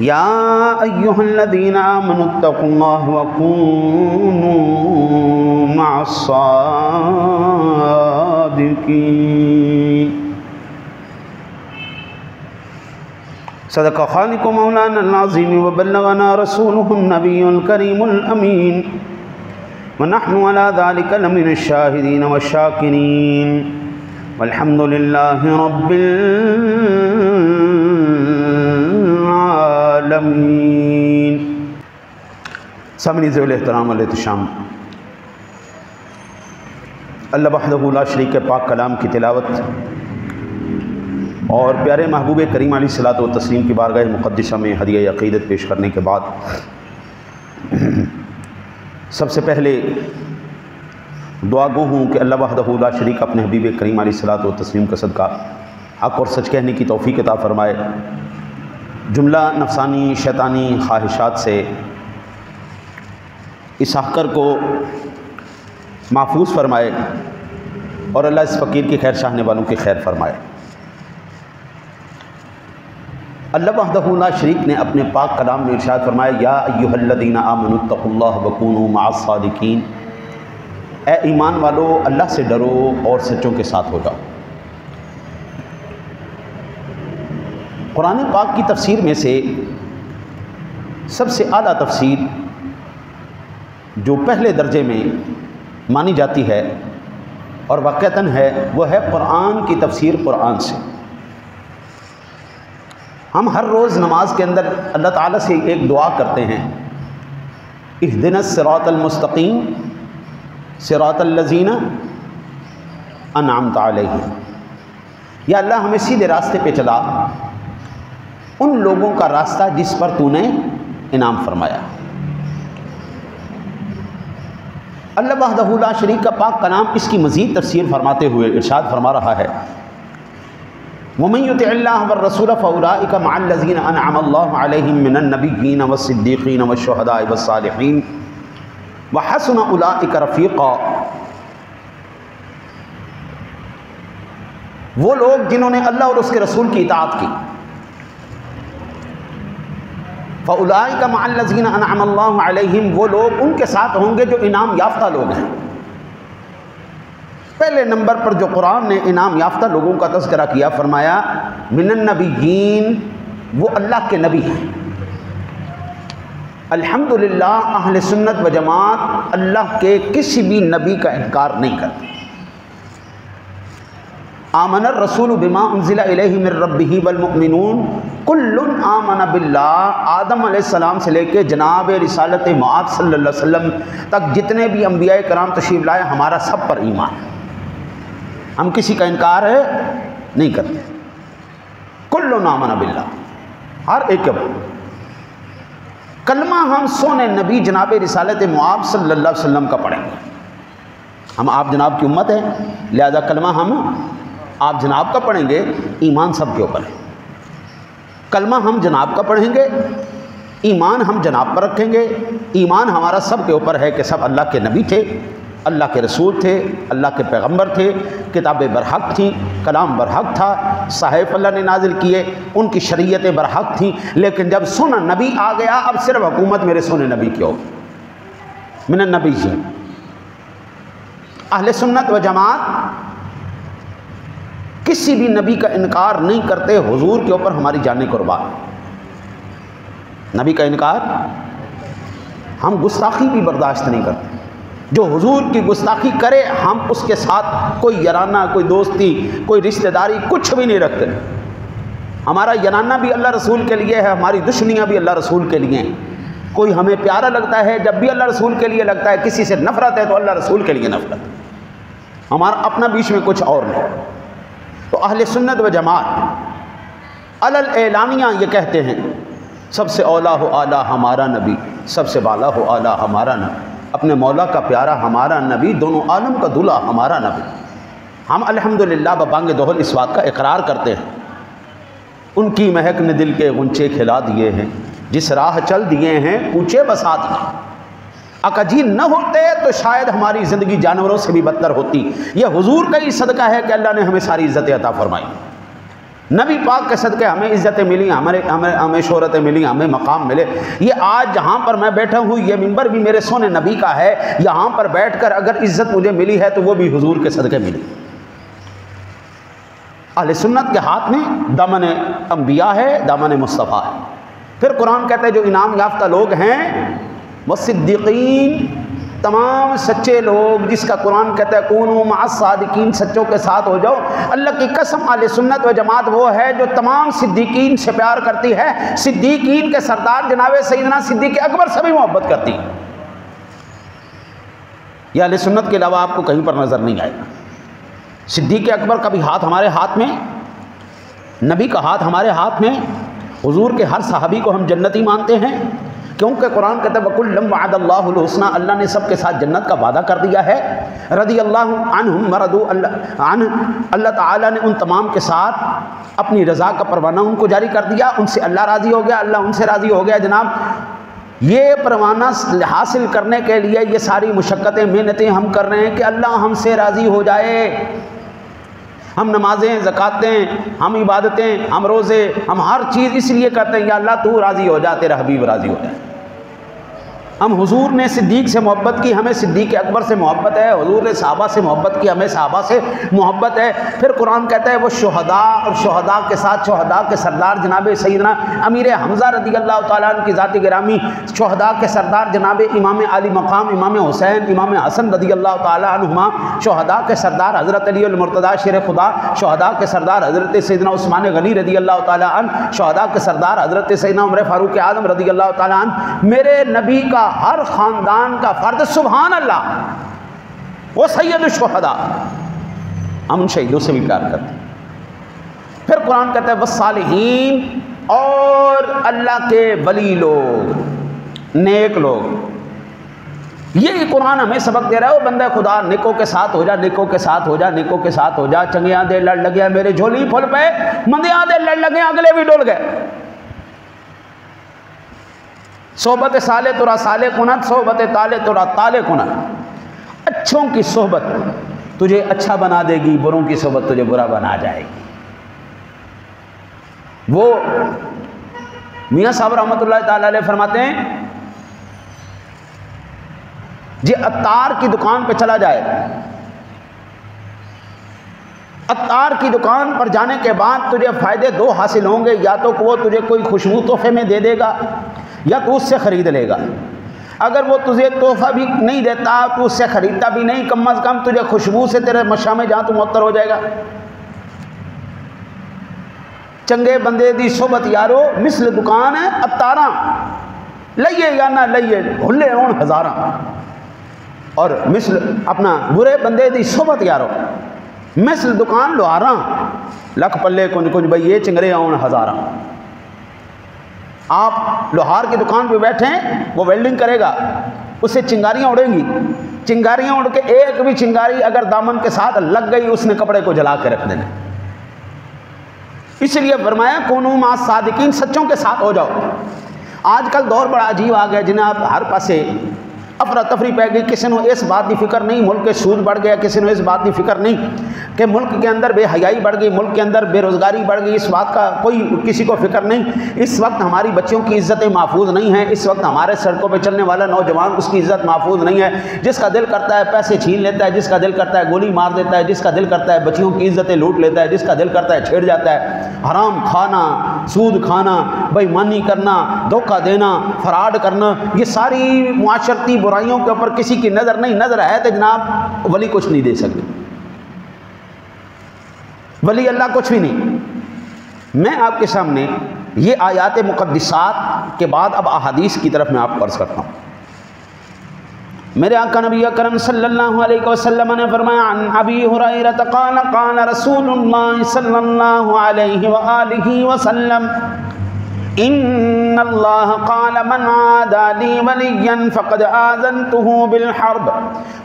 या अय्युहल्लज़ीना आमनुत्तक़ुल्लाह व कूनू मअस्सादिक़ीन। सदक़ ख़ालिक़ु मौलाना अल-अज़ीम व बल्लगना रसूलुहुन नबियुल करीमुल अमीन व नहनु अला ज़ालिका लमिनश शाहिदीन व शाकिरीन वल्हम्दुलिल्लाहि रब्बिल आलमीन। सामने ज़ेल एहतराम व एहतशाम, अल्लाह वहदहू ला शरीक के पाक कलाम की तिलावत और प्यारे महबूब करीम अलैहिस्सलातु व तस्लीम की बारगाह मुक़द्दिसा में हदिया अक़ीदत पेश करने के बाद सबसे पहले दुआ गो हूँ कि अल्लाह वहदहू ला शरीक अपने हबीब करीम अलैहिस्सलातु व तस्लीम का सदका हक़ और सच कहने की तौफ़ीक़ अता फ़रमाए, जुमला नफ़सानी शैतानी ख्वाहिशात से इस हक़र को महफूज फ़रमाए और अल्लाह इस फ़कीर की खैर चाहने वालों की खैर फ़रमाए। अल्लाह वहदहू ला शरीक ने अपने पाक कलाम में इरशाद फ़रमाया, या अय्युहल्लज़ीना आमनुत्तक़ुल्लाह व कूनू मअस्सादिक़ीन, ए ईमान वालो अल्लाह से डरो और सच्चों के साथ हो जाओ। कुरान पाक की तफसीर में से सबसे आला तफसीर जो पहले दर्जे में मानी जाती है और वाक़अतन है वह है कुरान की तफसीर कुरान से। हम हर रोज़ नमाज के अंदर अल्लाह ताला से एक दुआ करते हैं, इहदिनस सिरातल मुस्तकीम सिरातल लज़ीना अनअमता अलैहिम, या अल्लाह हमें सीधे रास्ते पे चला, उन लोगों का रास्ता जिस पर तूने इनाम फरमाया। अल्लाह वहदहू ला शरीक का पाक कलाम इसकी मज़ीद तफसीर फरमाते हुए इरशाद फरमा रहा है, वमन युतिअल्लाह व रसूल फउलाइका मअल्लज़ीना अनअमल्लाहु अलैहिम मिनन नबिय्यीन वस्सिद्दीक़ीन वश्शुहदाኢ वस्सालिहीन व हसुन उलाइका रफ़ीक़ा। वो लोग जिन्होंने अल्लाह और उसके रसूल की इताअत की, फउलाइका मअल्लज़ीना अनअमल्लाहु अलैहिम, वो लोग उनके साथ होंगे जो इनाम याफ्ता लोग हैं। पहले नंबर पर जो कुरान ने इनाम याफ्ता लोगों का तज़किरा किया, फरमाया मिनन नबिय्यीन, वो अल्लाह के नबी हैं। अल्हम्दुलिल्लाह अहले सुन्नत व जमात अल्लाह के किसी भी नबी का इनकार नहीं करते। आमनर रसूल बिमा उन्ज़िला इलैहि मिर रब्बिही वल मुमिनून कुल्लुन आमना बिल्लाह, आदम अलैहिस्सलाम से लेके जनाब रिसालत मुआद सल्लल्लाहु अलैहि वसल्लम तक जितने भी अंबिया कराम तशरीफ़ लाए, हमारा सब पर ईमान है, हम किसी का इनकार है नहीं करते। कुल्लुन आमना बिल्लाह, हर एक के कलमा हम सोने नबी जनाब रिसालत मुआद सल्लल्लाहु अलैहि वसल्लम का पढ़ेंगे। हम आप जनाब की उम्मत है, लिहाजा कलमा हम आप जनाब का पढ़ेंगे, ईमान सब के ऊपर है। कलमा हम जनाब का पढ़ेंगे, ईमान हम जनाब पर रखेंगे। ईमान हमारा सब के ऊपर है कि सब अल्लाह के नबी थे, अल्लाह के रसूल थे, अल्लाह के पैगंबर थे, किताबें बरहक थी, कलाम बरहक था, साहिब अल्लाह ने नाजिल किए, उनकी शरीयतें बरहक थी। लेकिन जब सोना नबी आ गया, अब सिर्फ हुकूमत मेरे सोने नबी की हो, मिनन नबी जी। अहले सुन्नत व जमात किसी भी नबी का इनकार नहीं करते, हुजूर के ऊपर हमारी जाने कुर्बान। नबी का इनकार, हम गुस्ताखी भी बर्दाश्त नहीं करते। जो हुजूर की गुस्ताखी करे, हम उसके साथ कोई याराना, कोई दोस्ती, कोई रिश्तेदारी कुछ भी नहीं रखते। हमारा याराना भी अल्लाह रसूल के लिए है, हमारी दुश्मनियाँ भी अल्लाह रसूल के लिए हैं। कोई हमें प्यारा लगता है जब भी अल्लाह रसूल के लिए लगता है, किसी से नफ़रत है तो अल्लाह रसूल के लिए नफ़रत, हमारा अपना बीच में कुछ और नहीं। तो अहले सुन्नत व जमात अलल एलानिया ये कहते हैं, सबसे औला हो आला हमारा नबी, सबसे बाला हो आला हमारा नबी, अपने मौला का प्यारा हमारा नबी, दोनों आलम का दूल्हा हमारा नबी। हम अल्हम्दुलिल्लाह बबांगे दोहल इस बात का इकरार करते हैं, उनकी महक ने दिल के गुंचे खिला दिए हैं, जिस राह चल दिए हैं कूचे बसा दिए। अकाजी न होते तो शायद हमारी ज़िंदगी जानवरों से भी बदतर होती। यह हुजूर का ही सदका है कि अल्लाह ने हमें सारी इज़्ज़त अता फरमाई। नबी पाक के सदक़े हमें इज़्ज़तें मिली, हमें शोहरतें मिली, हमें मकाम मिले। ये आज जहाँ पर मैं बैठा हूँ, ये मिंबर भी मेरे सोने नबी का है। यहाँ पर बैठकर अगर इज़्ज़त मुझे मिली है तो वो भी हुजूर के सदक़े मिली। अहले सुन्नत के हाथ में दामन अंबिया है, दामन मुस्तफ़ा है। फिर कुरान कहता है जो इनाम याफ्ता लोग हैं वो सिद्दीकीन, तमाम सच्चे लोग, जिसका कुरान कहता है कूनू मअस सादिकीन, सच्चों के साथ हो जाओ। अल्लाह की कसम, अहले सुन्नत व जमात वो है जो तमाम सिद्दीकीन से प्यार करती है। सिद्दीकीन के सरदार जनाब सैयदना सिद्दीक़ अकबर से भी मोहब्बत करती है। यह अहले सुन्नत के अलावा आपको कहीं पर नज़र नहीं आएगा। सिद्दीक़ अकबर का भी हाथ हमारे हाथ में, नबी का हाथ हमारे हाथ में। हुजूर के हर सहाबी को हम जन्नती मानते हैं, क्योंकि कुरान कहता है वकुल्लम वअदल्लाहुल हुस्ना, अल्लाह ने सबके साथ जन्नत का वादा कर दिया है। रदियल्लाहु अन्हुम वरदू अल्लाह ताला ने उन तमाम के साथ अपनी रज़ा का परवाना उनको जारी कर दिया। उनसे अल्लाह राज़ी हो गया, अल्लाह उनसे राज़ी हो गया। जनाब ये परवाना हासिल करने के लिए ये सारी मुशक्क़तें मेहनतें हम कर रहे हैं कि अल्लाह हमसे राज़ी हो जाए। हम नमाजें, ज़कातें, हम इबादतें, हम रोज़े, हम हर चीज़ इसलिए करते हैं या अल्लाह तू राज़ी हो जा, तेरा हबीब राज़ी हो जाए। हम हुजूर ने सिद्दीक़ से मोहब्बत की, हमें सिद्दीक़ अकबर से मोहब्बत है। हुजूर ने सहाबा से मोहब्बत की, हमें सहाबा से मोहब्बत है। फिर कुरान कहता है वो शुहदा, और शुहदा के साथ शुहदा के सरदार जनाब सैयदना अमीर हमज़ा रज़ियल्लाहु ताला अन्हु की ज़ात गिरामी, शुहदा के सरदार जनाब इमाम अली मकाम इमाम हुसैन इमाम हसन रज़ियल्लाहु ताला अन्हुमा, शुहदा के सरदार हज़रत अली अल मुर्तज़ा शेर खुदा, शुहदा के सरदार हज़रत सैयदना उस्मान गनी रज़ियल्लाहु ताला अन्हु, शुहदा के सरदार हज़रत सैयदना उमर फारूक आज़म रज़ियल्लाहु ताला अन्हु। मेरे नबी का हर ख़ानदान का फ़र्द सुभान अल्लाह, वो सैयद शुहदा, हम उन शहीदों से भी प्यार करते हैं। फिर कुरान कहता है वस्सालिहीन, और अल्लाह के वली लोग, नेक लोग। ये कुरान हमें सबक दे रहा है, वो बंदा खुदा नेकों के साथ हो जा, नेकों के साथ हो जा, नेकों के साथ हो जा। चंगियां दे लड़ लगे मेरे झोली फुल पे, मंदियां दे लड़ लगे अगले भी डुल गए। सोहबत साले तुरा साले कुनत, सोहबत ताले तुरा ताले कुनत। अच्छों की सोहबत तुझे अच्छा बना देगी, बुरों की सोहबत तुझे बुरा बना जाएगी। वो मियाँ साहब रहमतुल्लाह ताला अलैह फरमाते हैं जे अत्तार की दुकान पे चला जाए, अत्तार की दुकान पर जाने के बाद तुझे फ़ायदे दो हासिल होंगे, या तो वो तुझे कोई खुशबू तोहफे में दे देगा या तू उससे ख़रीद लेगा। अगर वो तुझे तोहफ़ा भी नहीं देता, तो उससे ख़रीदता भी नहीं, कम अज़ कम तुझे खुशबू से तेरे मशा में जहाँ तू मुअत्तर हो जाएगा। चंगे बंदे दी सोबत यारो मिसल दुकान है अत्तारा, लइए या ना लइए हुल्ले होण हज़ारा। और मिसल अपना बुरे बंदे दी सोबत यारो मिसल दुकान लोहारा, लख पल्ले कुंज कुंज भाई ये चिंगरे आउण हज़ारा। आप लोहार की दुकान पे बैठे हैं, वो वेल्डिंग करेगा, उससे चिंगारियाँ उड़ेंगी। चिंगारियाँ उड़ के एक भी चिंगारी अगर दामन के साथ लग गई, उसने कपड़े को जला के रख देना। इसलिए फरमाया कूनू मा सादिकीन, सच्चों के साथ हो जाओ। आजकल दौर बड़ा अजीब आ गया, जिन्हें आप हर पासे अफरा तफरी पै गई। किसी को इस बात की फिक्र नहीं मुल्क के सूद बढ़ गया, किसी को इस बात की फिक्र नहीं कि मुल्क के अंदर बेहयाई बढ़ गई, मुल्क के अंदर बेरोज़गारी बढ़ गई। इस बात का कोई किसी को फिक्र नहीं। इस वक्त हमारी बच्चियों की इज़्ज़तें महफूज नहीं हैं। इस वक्त हमारे सड़कों पर चलने वाला नौजवान, उसकी इज़्ज़त महफूज नहीं है। जिसका दिल करता है पैसे छीन लेता है, जिसका दिल करता है गोली मार देता है, जिसका दिल करता है बच्चियों की इज़्ज़तें लूट लेता है, जिसका दिल करता है छेड़ जाता है। हराम खाना, सूद खाना, बेईमानी करना, धोखा देना, फराड करना, ये सारी मुआशरती बुराइयों के ऊपर किसी की नज़र नहीं। नज़र है तो जनाब वली कुछ नहीं दे सकते, वली अल्लाह कुछ भी नहीं। मैं आपके सामने ये आयात मुक़द्दिसात के बाद अब अहादीस की तरफ मैं आपको अर्ज़ करता हूँ। मेरे आका नबी अकरम सल्लल्लाहु अलैहि वसल्लम ने फरमाया अन अबी हुरैरा क़ाल क़ाल रसूलुल्लाह सल्लल्लाहु अलैहि व आलिहि वसल्लम इन्नल्लाह क़ाल मन आदा ली वलिय्यन फ़क़द आज़नतुहु बिल हर्ब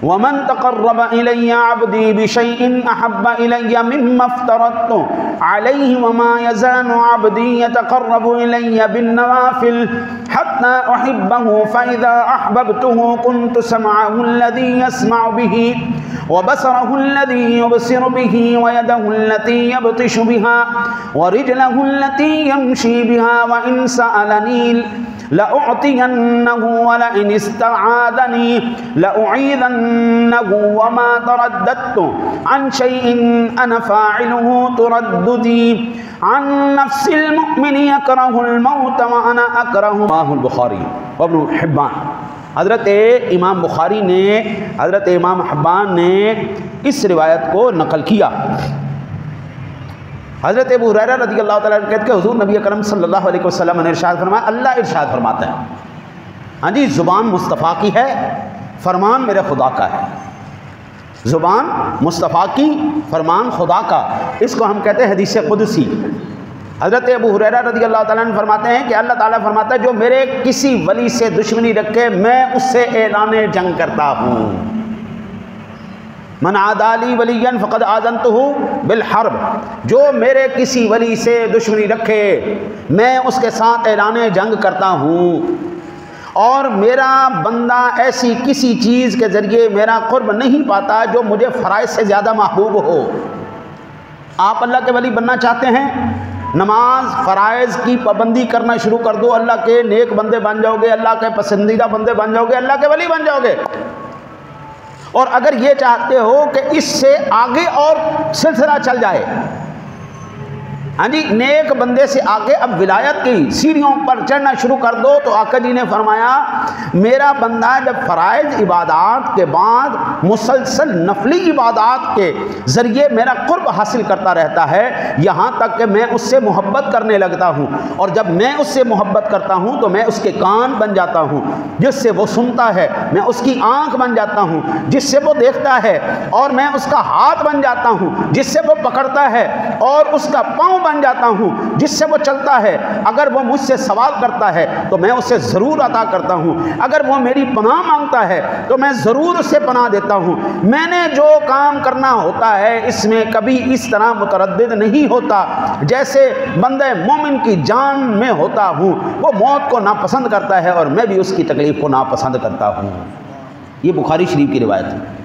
व मन तक़र्रब इलय्या अब्दी बिशैइन अहब्ब इलय्या मिम्मा अफ़्तरतु अलैहि व मा यज़ालु अब्दी यतक़र्रबु इलय्या बिन नवाफ़िल हत्ता उहिब्बहु फ़इज़ा अहबब्तुहु कुन्तु समअहु अल्लज़ी यस्मअु बिही व बसरहु अल्लज़ी युबसिरु बिही व यदहु अल्लती यब्तिशु बिहा व रिजलहु अल्लती यमशी बिहा व इन सअलनी लउअतियन्नहु व लइन इस्तआज़नी लउईज़न्नहु व मा तरद्ददतु अन शैइन अना फ़ाइलुहु तुरद्दुदी अन नफ्सिल मुमिनी यकरहुल मौत व अना अकरहु। राहुल बुखारी व इब्न हिब्बान। हज़रत इमाम बुखारी ने, हज़रत इमाम हिब्बान ने इस रिवायत को नकल किया। हज़रत अबू हुरैरा रज़ियल्लाहु तआला अन्हु कहते हैं हुज़ूर नबी अकरम सल्लल्लाहु अलैहि वसल्लम ने इरशाद फरमाया, अल्लाह इरशाद फरमाता है, हाँ जी, ज़ुबान मुस्तफ़ा की है, फरमान मेरे खुदा का है। ज़ुबान मुस्तफ़ा की, फरमान खुदा का, इसको हम कहते हैं हदीस क़ुदसी। हज़रत अबू हुरैरा रज़ियल्लाहु तआला अन्हु फरमाते हैं कि अल्लाह ताला फरमाता है, जो मेरे किसी वली से दुश्मनी रखे मैं उससे ऐलान जंग करता हूँ। मन आदाली वलियन फ़क़द आज़नतुहु बिल हर्ब, जो मेरे किसी वली से दुश्मनी रखे मैं उसके साथ ऐलान जंग करता हूँ। और मेरा बंदा ऐसी किसी चीज़ के ज़रिए मेरा क़ुर्ब नहीं पाता जो मुझे फ़राइज़ से ज़्यादा महबूब हो। आप अल्लाह के वली बनना चाहते हैं, नमाज फ़राइज़ की पाबंदी करना शुरू कर दो, अल्लाह के नेक बंदे बन जाओगे, अल्लाह के पसंदीदा बंदे बन जाओगे, अल्लाह के वली बन जाओगे। और अगर ये चाहते हो कि इससे आगे और सिलसिला चल जाए, हाँ जी, नेक बंदे से आगे अब विलायत की सीढ़ियों पर चढ़ना शुरू कर दो, तो आका जी ने फरमाया मेरा बंदा जब फ़राइज़ इबादात के बाद मुसलसल नफली इबादात के ज़रिए मेरा क़ुर्ब हासिल करता रहता है, यहाँ तक कि मैं उससे मोहब्बत करने लगता हूँ। और जब मैं उससे मोहब्बत करता हूँ तो मैं उसके कान बन जाता हूँ जिससे वो सुनता है, मैं उसकी आँख बन जाता हूँ जिससे वो देखता है, और मैं उसका हाथ बन जाता हूँ जिससे वो पकड़ता है, और उसका पाँव बन जाता हूँ जिससे वो चलता है। अगर वो मुझसे सवाल करता है तो मैं उसे ज़रूर अता करता हूँ, अगर वो मेरी पनाह मांगता है तो मैं ज़रूर उसे पनाह देता हूँ। मैंने जो काम करना होता है इसमें कभी इस तरह मुतरद्दिद नहीं होता जैसे बंदे मोमिन की जान में होता हूँ। वो मौत को नापसंद करता है और मैं भी उसकी तकलीफ़ को नापसंद करता हूँ। ये बुखारी शरीफ की रिवायत है।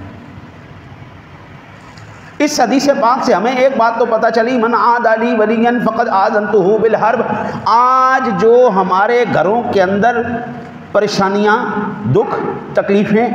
इस हदीस पाक से हमें एक बात तो पता चली, मन आदाली वलियन फ़क़द आज़नतुहु बिल हर्ब। आज जो हमारे घरों के अंदर परेशानियाँ, दुख, तकलीफ़ें,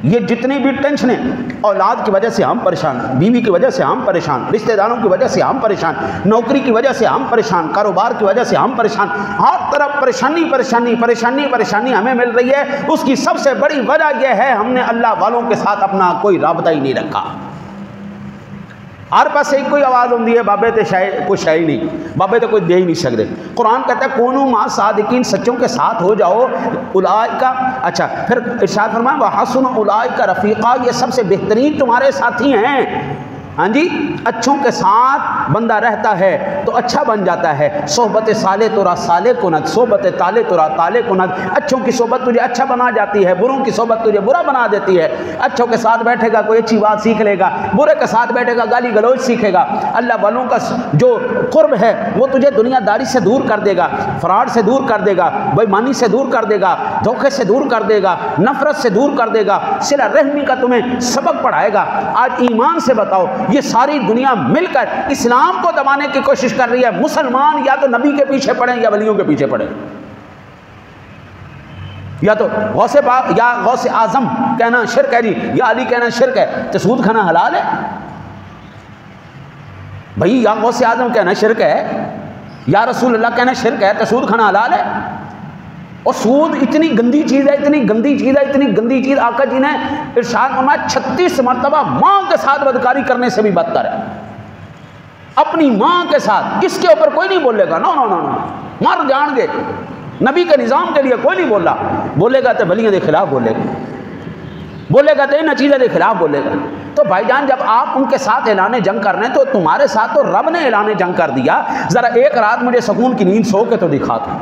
ये जितनी भी टेंशनें, औलाद की वजह से हम परेशान, बीवी की वजह से हम परेशान, रिश्तेदारों की वजह से हम परेशान, नौकरी की वजह से हम परेशान, कारोबार की वजह से हम परेशान, हर तरफ परेशानी परेशानी परेशानी परेशानी हमें मिल रही है। उसकी सबसे बड़ी वजह यह है हमने अल्लाह वालों के साथ अपना कोई राबता ही नहीं रखा। हर पास एक कोई आवाज़ होती है, बाबे तो शायद कोई शायद नहीं, बाबे तो कोई दे ही नहीं सकते। कुरान कहता है कोनू मा सादिकीन, सच्चों के साथ हो जाओ। उलाइका, अच्छा फिर इरशाद फरमाया व हसन उलाइका रफ़ीक़ा, ये सबसे बेहतरीन तुम्हारे साथी हैं। हाँ जी, अच्छों के साथ बंदा रहता है तो अच्छा बन जाता है। सोहबत साले तुरा साले कुनत, सोहबत ताले तुरा ताले कुनत। अच्छों की सोहबत तुझे अच्छा बना जाती है, बुरों की सोहबत तुझे बुरा बना देती है। अच्छों के साथ बैठेगा कोई अच्छी बात सीख लेगा, बुरे के साथ बैठेगा गाली गलौज सीखेगा। अल्लाह वालों का जो कुर्ब है वो तुझे दुनियादारी से दूर कर देगा, फ्रॉड से दूर कर देगा, बेईमानी से दूर कर देगा, धोखे से दूर कर देगा, नफरत से दूर कर देगा, सिला रहमी का तुम्हें सबक पढ़ाएगा। आज ईमान से बताओ, ये सारी दुनिया मिलकर इस्लाम को दबाने की कोशिश कर रही है। मुसलमान या तो नबी के पीछे पड़े या वलियों के पीछे पड़े, या तो गौसे पाक या गौसे आजम कहना शिरक है जी, या अली कहना शिरक है, तो सूद खाना हलाल है भाई? या गौसे आजम कहना शिरक है, या रसूल अल्लाह कहना शिरक है, तो सूद खाना हलाल है। और सूद इतनी गंदी चीज़ है, इतनी गंदी चीज़ है, इतनी गंदी चीज़, आका जी ने इरशाद फरमाया 36 मरतबा माँ के साथ बदकारी करने से भी बदतर है। अपनी माँ के साथ, इसके ऊपर कोई नहीं बोलेगा, नो नो नो नो, मर जाएंगे। नबी के निज़ाम के लिए कोई नहीं बोला, बोलेगा तो वलियों के खिलाफ बोलेगा, बोलेगा तो इन चीज़ों के खिलाफ बोलेगा। तो भाईजान जब आप उनके साथ ऐलान जंग कर रहे हैं तो तुम्हारे साथ तो रब ने ऐलान जंग कर दिया। ज़रा एक रात मुझे सुकून की नींद सो के तो दिखा दो।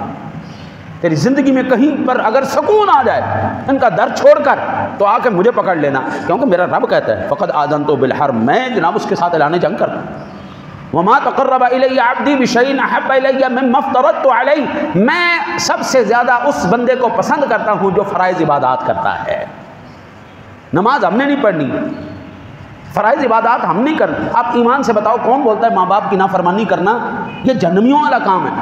तेरी ज़िंदगी में कहीं पर अगर सुकून आ जाए, इनका दर्द छोड़कर, तो आके मुझे पकड़ लेना, क्योंकि मेरा रब कहता है फ़क़द आज़नतु बिल हर्ब, मैं जनाब उसके साथ ऐलान जंग करता हूँ। वमा तक़र्रबा इलैया अब्दी बिशैइन अहब्बा इलैया मिम्मा फ़्तरज़्तु अलैहि, मैं सबसे ज़्यादा उस बंदे को पसंद करता हूँ जो फ़राइज़ इबादात करता है। नमाज हमने नहीं पढ़नी, फ़राइज़ इबादात हम नहीं करते। आप ईमान से बताओ कौन बोलता है माँ बाप की नाफरमानी करना ये जहन्नमियों वाला काम है?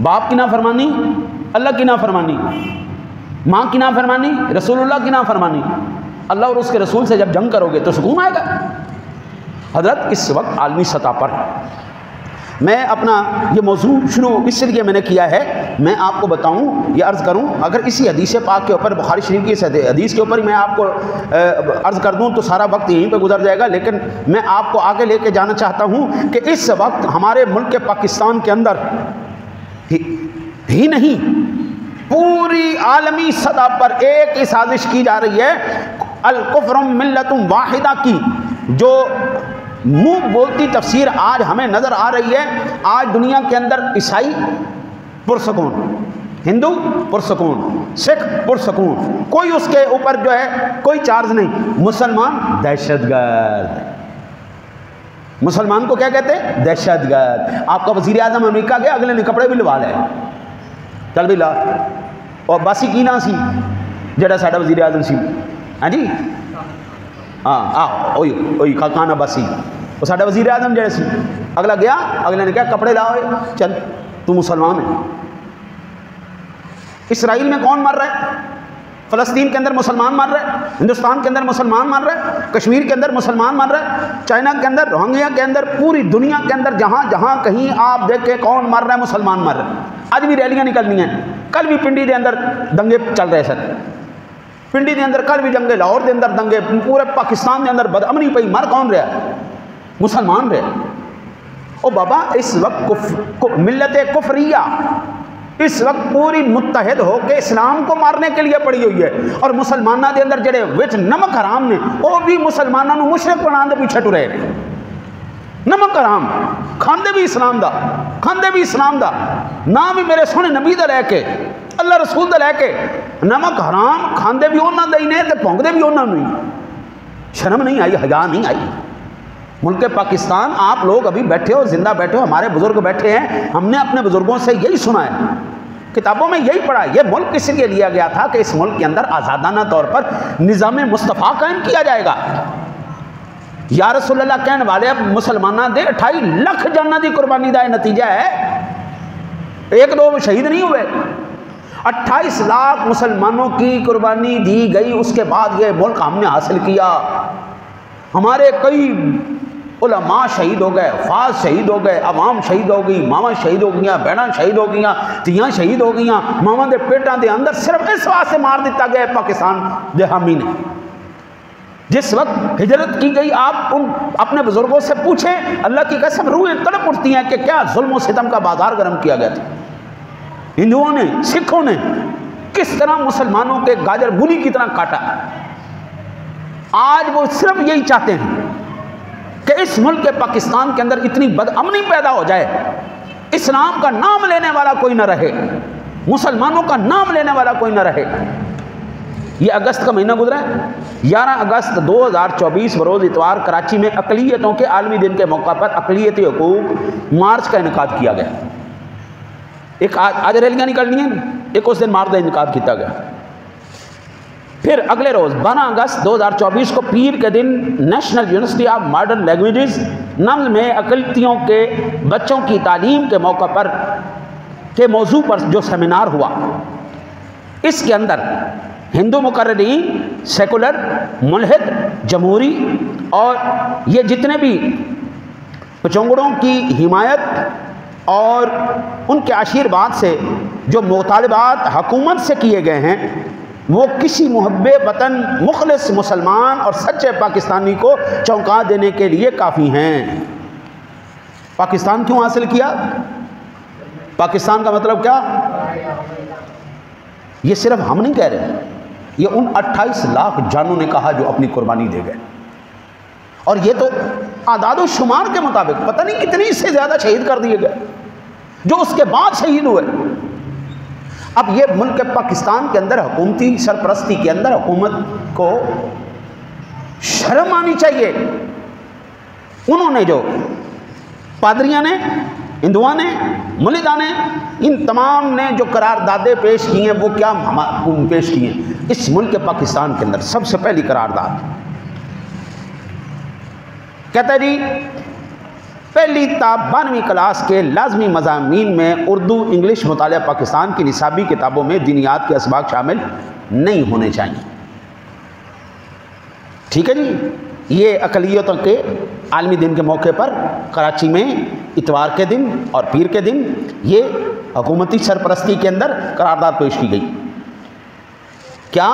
बाप की नाफरमानी, अल्लाह की नाफरमानी, माँ की नाफरमानी, रसूलुल्लाह की नाफरमानी। अल्लाह और उसके रसूल से जब जंग करोगे तो सुकून आएगा। हज़रत इस वक्त आलमी सतह पर मैं अपना ये मौजू शुरू इसलिए मैंने किया है, मैं आपको बताऊं, ये अर्ज़ करूं, अगर इसी हदीस पाक के ऊपर, बुखारी शरीफ की इस हदीस के ऊपर ही मैं आपको अर्ज़ कर दूं तो सारा वक्त यहीं पे गुजर जाएगा। लेकिन मैं आपको आगे लेके जाना चाहता हूं कि इस वक्त हमारे मुल्क के पाकिस्तान के अंदर ही नहीं, पूरी आलमी सतह पर एक ही साजिश की जा रही है अल कुफ्र मिल्लतुम वाहिदा की, जो मुंह बोलती तफसीर आज हमें नज़र आ रही है। आज दुनिया के अंदर ईसाई पुरसकून, हिंदू पुरसकून, सिख पुरसकून, कोई उसके ऊपर जो है कोई चार्ज नहीं। मुसलमान दहशतगर्द, मुसलमान को क्या कहते हैं? दहशतगर्द। आपका वज़ीर आज़म अमेरिका गया, अगले ने कपड़े भी लवा ले, चल भी ला। और बासी की ना सी जड़ा साडा वज़ीर आज़म सी, हाँ जी, हाँ ओही खाना बासी, वो साडा वज़ीर आज़म जड़े सी, अगला गया, अगले ने क्या कपड़े लाओ, चल तू मुसलमान है। इसराइल में कौन मर रहा है? फ़लस्तीन के अंदर मुसलमान मर रहे हैं, हिंदुस्तान के अंदर मुसलमान मर रहे हैं, कश्मीर के अंदर मुसलमान मर रहे हैं, चाइना के अंदर, रोहिंग्या के अंदर, पूरी दुनिया के अंदर जहाँ जहाँ कहीं आप देखें कौन मर रहा है? मुसलमान मर रहे हैं। आज भी रैलियाँ निकलनी हैं, कल भी पिंडी के अंदर दंगे चल रहे सर, पिंडी के अंदर कल भी दंगे, लाहौर के अंदर दंगे, पूरे पाकिस्तान के अंदर बदअमनी पई, मर कौन रहा? मुसलमान रहे। ओ बाबा, इस वक्त मिल्लत कुफरिया इस वक्त पूरी मुत्तहिद होकर इस्लाम को मारने के लिए पड़ी हुई है, और मुसलमाना के अंदर जड़े विच नमक हराम ने वो भी मुसलमाना नूं मुशरिक बनाने के पीछे टुरे। नमक हराम खांदे भी इस्लाम दा, खांदे भी इस्लाम दा, ना भी मेरे सोहने नबी दा लैके, अल्लाह रसूल दा लैके, नमक हराम खांदे भी उन्हां दा ही ने ते भौंकदे भी उन्हां नूं ही। शर्म नहीं आई, हया नहीं आई। मुल्क पाकिस्तान आप लोग अभी बैठे हो, जिंदा बैठे हो, हमारे बुजुर्ग बैठे हैं, हमने अपने बुजुर्गों से यही सुना है, किताबों में यही पढ़ा है। ये मुल्क इसलिए लिया गया था कि इस मुल्क के अंदर आज़ादाना तौर पर निज़ाम मुस्तफ़ा कायम किया जाएगा। या रसूलल्लाह कहने वाले अब मुसलमाना दे 28 लाख जाना की कुर्बानी का नतीजा है, एक दो शहीद नहीं हुए, 28 लाख मुसलमानों की कुर्बानी दी गई। उसके बाद ये मुल्क हमने हासिल किया। हमारे कई उलमा शहीद हो गए, फाज शहीद हो गए, अवाम शहीद हो गई, मावा शहीद हो गई, बहना शहीद हो गई, तियाँ शहीद हो गई, मावा के पेटों के अंदर सिर्फ इस वास्ते मार दिता गया पाकिस्तान के हामी ने। जिस वक्त हिजरत की गई, आप उन अपने बुजुर्गों से पूछें, अल्लाह की कसम रूहें तड़प उठती हैं कि क्या जुल्म सितम का बाजार गर्म किया गया था। हिंदुओं ने, सिखों ने किस तरह मुसलमानों के गाजर मूली की तरह काटा। आज वो सिर्फ यही चाहते हैं कि इस मुल्क के पाकिस्तान के अंदर इतनी बदअमनी पैदा हो जाए, इस्लाम का नाम लेने वाला कोई ना रहे, मुसलमानों का नाम लेने वाला कोई ना रहे। ये अगस्त का महीना गुजरा है, 11 अगस्त 2024 बरोज़ इतवार कराची में अक़लियतों के आलमी दिन के मौका पर अक़लियती हुकूक मार्च का इनेकाद किया गया। एक आज रैलियाँ निकलनी है, एक उस दिन मार्च का इनेकाद किया गया। फिर अगले रोज़ 12 अगस्त 2024 को पीर के दिन national university of modern languages NUML में अक़लियतियों के बच्चों की तालीम के मौका पर के मौजू पर जो सेमिनार हुआ, इसके अंदर हिंदू मुकर्रिरीन, सेकुलर, मुल्हिद, जमहूरी और ये जितने भी पचौंगड़ों की हिमायत और उनके आशीर्वाद से जो मुतालबात हुकूमत से किए गए हैं, वो किसी मुहब्बे वतन मुखलिस मुसलमान और सच्चे पाकिस्तानी को चौंका देने के लिए काफ़ी हैं। पाकिस्तान क्यों हासिल किया? पाकिस्तान का मतलब क्या? ये सिर्फ हम नहीं कह रहे, ये उन 28 लाख जानों ने कहा जो अपनी कुर्बानी दे गए। और ये तो आदाद व शुमार के मुताबिक पता नहीं कितनी इससे ज़्यादा शहीद कर दिए गए जो उसके बाद शहीद हुए। अब ये मुल्क पाकिस्तान के अंदर हुकूमती सरपरस्ती के अंदर हुकूमत को शर्म आनी चाहिए उन्होंने जो पादरियाँ ने, हिंदुओं ने, मुलिदा ने, इन तमाम ने जो करारदादें पेश की हैं वो क्या पेश की हैं इस मुल्क पाकिस्तान के अंदर। सबसे पहली करारदाद कहता है जी, पहली ता 12वीं क्लास के लाजमी मज़ामीन में उर्दू इंग्लिश मुतालिया पाकिस्तान की निसाबी किताबों में दीनियात के असबाक शामिल नहीं होने चाहिए। ठीक है जी। ये अक़लियतों के आलमी दिन के मौके पर कराची में इतवार के दिन और पीर के दिन ये हुकूमती सरपरस्ती के अंदर करारदाद पेश की गई। क्या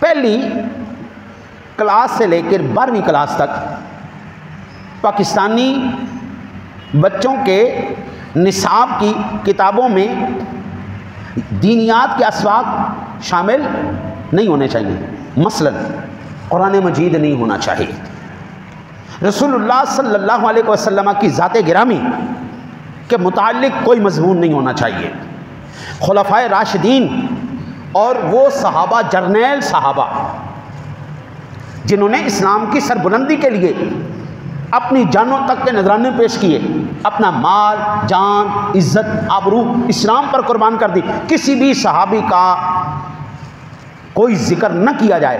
पहली क्लास से लेकर 12वीं क्लास तक पाकिस्तानी बच्चों के निसाब की किताबों में दीनियात के असबाक शामिल नहीं होने चाहिए। मसलन कुरान मजीद नहीं होना चाहिए, रसूलुल्लाह सल्लल्लाहु अलैहि वसल्लम की ज़ाते गिरामी के मुताल्लिक कोई मज़मून नहीं होना चाहिए। खुलफ़ाए राशिदीन और वो सहाबा, जर्नैल सहाबा जिन्होंने इस्लाम की सरबुलंदी के लिए अपनी जानों तक के नजराने पेश किए, अपना माल, जान, इज़्ज़त, आबरू इस्लाम पर कुर्बान कर दी, किसी भी सहाबी का कोई जिक्र न किया जाए,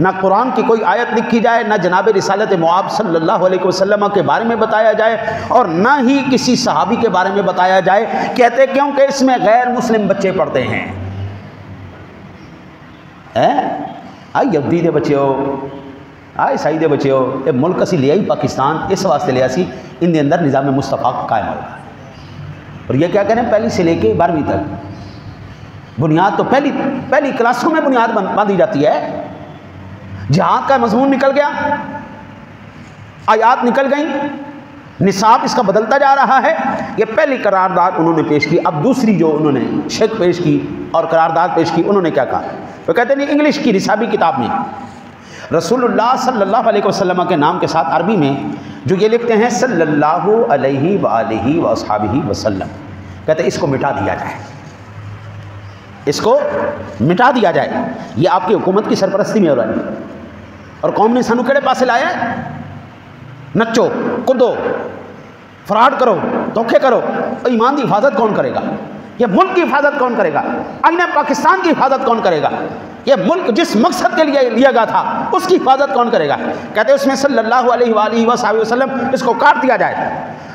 ना कुरान की कोई आयत लिखी जाए, ना जनाब रिसालत मुआब सल्लल्लाहु अलैहि वसल्लम के बारे में बताया जाए और ना ही किसी सहाबी के बारे में बताया जाए। कहते क्योंकि इसमें गैर मुस्लिम बच्चे पढ़ते हैं। आए यहूदी दे बच्चे हो, आए ईसाई दे बच्चे हो, ये मुल्क असी ले आई पाकिस्तान इस वास्ते ले आसी इन अंदर निज़ाम मुस्तफ़ा कायम होगा। और ये क्या करें, पहली से लेके 12वीं तक बुनियाद तो पहली क्लासों में बुनियाद बांधी जाती है। जिहाद का मजमून निकल गया, आयात निकल गई, निसाब इसका बदलता जा रहा है। ये पहली करारदाद उन्होंने पेश की। अब दूसरी जो उन्होंने शेक पेश की और करारदाद पेश की, उन्होंने क्या कहा, तो कहते नहीं इंग्लिश की निसाबी किताब में रसूलुल्लाह सल्लल्लाहु अलैहि वसल्लम के नाम के साथ अरबी में जो ये लिखते हैं सल्लल्लाहु अलैहि वालिहि वअस्हाबिहि वसल्लम, कहते इसको मिटा दिया जाए, इसको मिटा दिया जाए। ये आपकी हुकूमत की सरपरस्ती में हो रहा है और कौम ने सानू केड़े पासे लाया है, नच्चो कूदो फ्रॉड करो, धोखे करो, तो ईमान की हिफाजत कौन करेगा? ये मुल्क की हिफाजत कौन करेगा? आईने पाकिस्तान की हिफाजत कौन करेगा? ये मुल्क जिस मकसद के लिए लिया गया था उसकी हिफाजत कौन करेगा? कहते उसमें सल्लल्लाहु अलैहि वसल्लम इसको काट दिया जाए।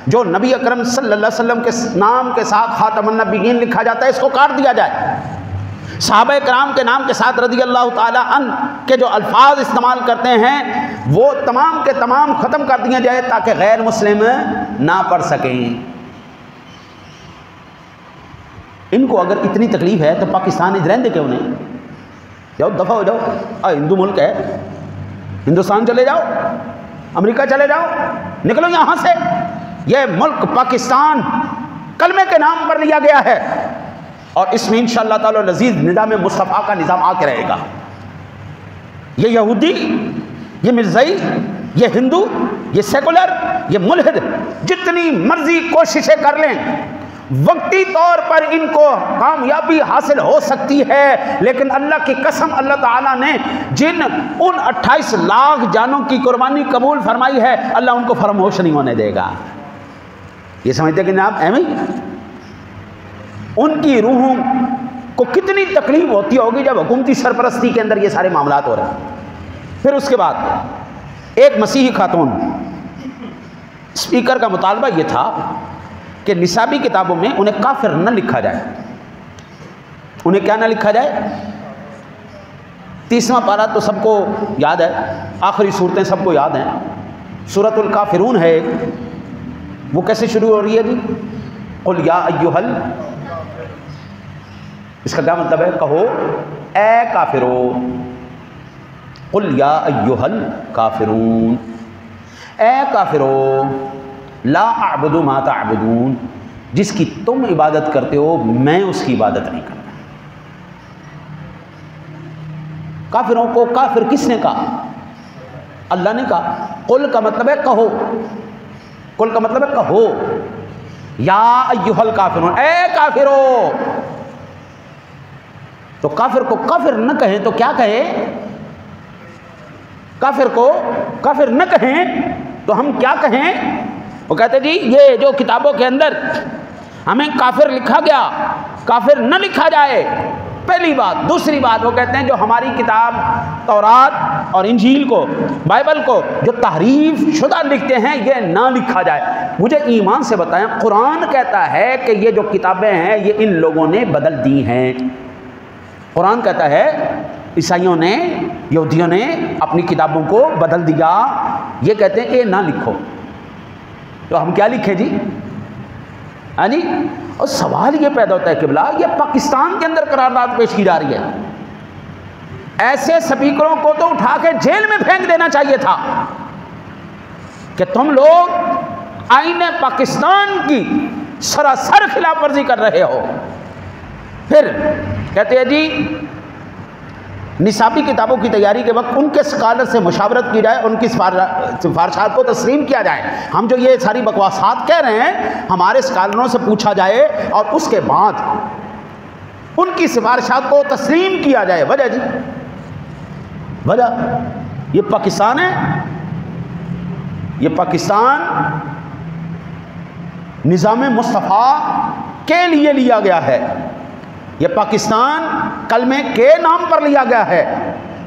जो नबी अकरम सल्लल्लाहु अलैहि वसल्लम के नाम के साथ खातमुन नबिय्यीन लिखा जाता है, इसको काट दिया जाए। सहाबा कराम के नाम के साथ रज़ी अल्लाह ताला अन के जो अल्फाज इस्तेमाल करते हैं वो तमाम के तमाम ख़त्म कर दिया जाए ताकि गैर मुस्लिम ना पढ़ सकें। इनको अगर इतनी तकलीफ है तो पाकिस्तान रहने क्यों नहीं? जाओ दफ़ा हो जाओ, हिंदू मुल्क है, हिंदुस्तान चले जाओ, अमेरिका चले जाओ, निकलो यहाँ से। यह मुल्क पाकिस्तान कलमे के नाम पर लिया गया है और इसमें इंशाअल्लाह ताला लजीज निज़ाम मुस्तफ़ा का निज़ाम आके रहेगा। ये यहूदी, ये मिर्ज़ाई, ये हिंदू, ये सेकुलर, ये मुल्हिद जितनी मर्जी कोशिशें कर लें, वक्ती तौर पर इनको कामयाबी हासिल हो सकती है, लेकिन अल्लाह की कसम अल्लाह ताला ने जिन उन 28 लाख जानों की कुर्बानी कबूल फरमाई है, अल्लाह उनको फरामोश नहीं होने देगा। ये समझते कि जनाब एवं उनकी रूहों को कितनी तकलीफ होती होगी जब हुकूमती सरपरस्ती के अंदर ये सारे मामलात हो रहे हैं। फिर उसके बाद एक मसीही खातून स्पीकर का मुतालबा ये था कि निसाबी किताबों में उन्हें काफिर न लिखा जाए। उन्हें क्या ना लिखा जाए? 30वां पारा तो सबको याद है, आखिरी सूरतें सबको याद हैं। सूरतुल काफिरून है, वो कैसे शुरू हो रही है जी? कुल या अय्युहल, इसका क्या मतलब है? कहो ए काफिरो, कुल या अय्युहल काफिरून, ए काफिरो ला अअबुदु मा तअबुदून, जिसकी तुम इबादत करते हो मैं उसकी इबादत नहीं करता। काफिरों को काफिर किसने कहा? अल्लाह ने कहा। कुल का मतलब है कहो, कुल का मतलब है कहो, या अय्युहल काफिरून, ए काफिरो। तो काफिर को काफिर न कहें तो क्या कहे? काफिर को काफिर न कहें तो हम क्या कहें? वो कहते जी ये जो किताबों के अंदर हमें काफिर लिखा गया, काफिर न लिखा जाए, पहली बात। दूसरी बात वो कहते हैं जो हमारी किताब तौरात और इंजील को, बाइबल को जो तहरीफ शुदा लिखते हैं ये ना लिखा जाए। मुझे ईमान से बताएं, कुरान कहता है कि ये जो किताबें हैं ये इन लोगों ने बदल दी हैं। कुरान कहता है ईसाइयों ने, यहूदियों ने अपनी किताबों को बदल दिया। ये कहते हैं ये ना लिखो, तो हम क्या लिखें जी? हाँ जी। और सवाल ये पैदा होता है कि बोला ये पाकिस्तान के अंदर करारदाद पेश की जा रही है, ऐसे स्पीकरों को तो उठा के जेल में फेंक देना चाहिए था कि तुम लोग आईने पाकिस्तान की सरासर खिलाफ वर्जी कर रहे हो। फिर कहते हैं जी निसाबी किताबों की तैयारी के वक्त उनके स्कॉलर से मुशावरत की जाए, उनकी सिफारिशात को तस्लीम किया जाए। हम जो ये सारी बकवासात कह रहे हैं हमारे स्कॉलरों से पूछा जाए और उसके बाद उनकी सिफारिशात को तस्लीम किया जाए। वजह जी, वजह ये पाकिस्तान है, ये पाकिस्तान निज़ाम मुस्तफ़ा के लिए लिया गया है। ये पाकिस्तान कलमे के नाम पर लिया गया है,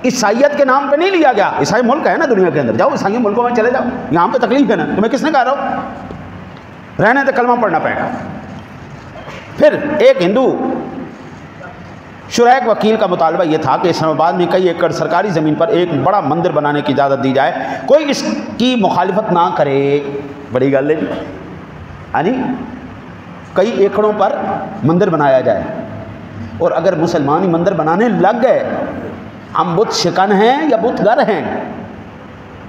ईसाइयत के नाम पे नहीं लिया गया। ईसाई मुल्क है ना दुनिया के अंदर, जाओ ईसाई मुल्कों में चले जाओ, यहाँ पे तकलीफ है ना, तुम्हें किसने कहा रहो रहने तो कलमा पढ़ना पड़ेगा। फिर एक हिंदू शुरैक वकील का मुतालबा यह था कि इस्लामाबाद में कई एकड़ सरकारी ज़मीन पर एक बड़ा मंदिर बनाने की इजाज़त दी जाए, कोई इसकी मुखालिफत ना करे। बड़ी गल है जी, हाँ जी। कई एकड़ों पर मंदिर बनाया जाए और अगर मुसलमान ही मंदिर बनाने लग गए, हम बुत शिकन हैं या बुतगर हैं?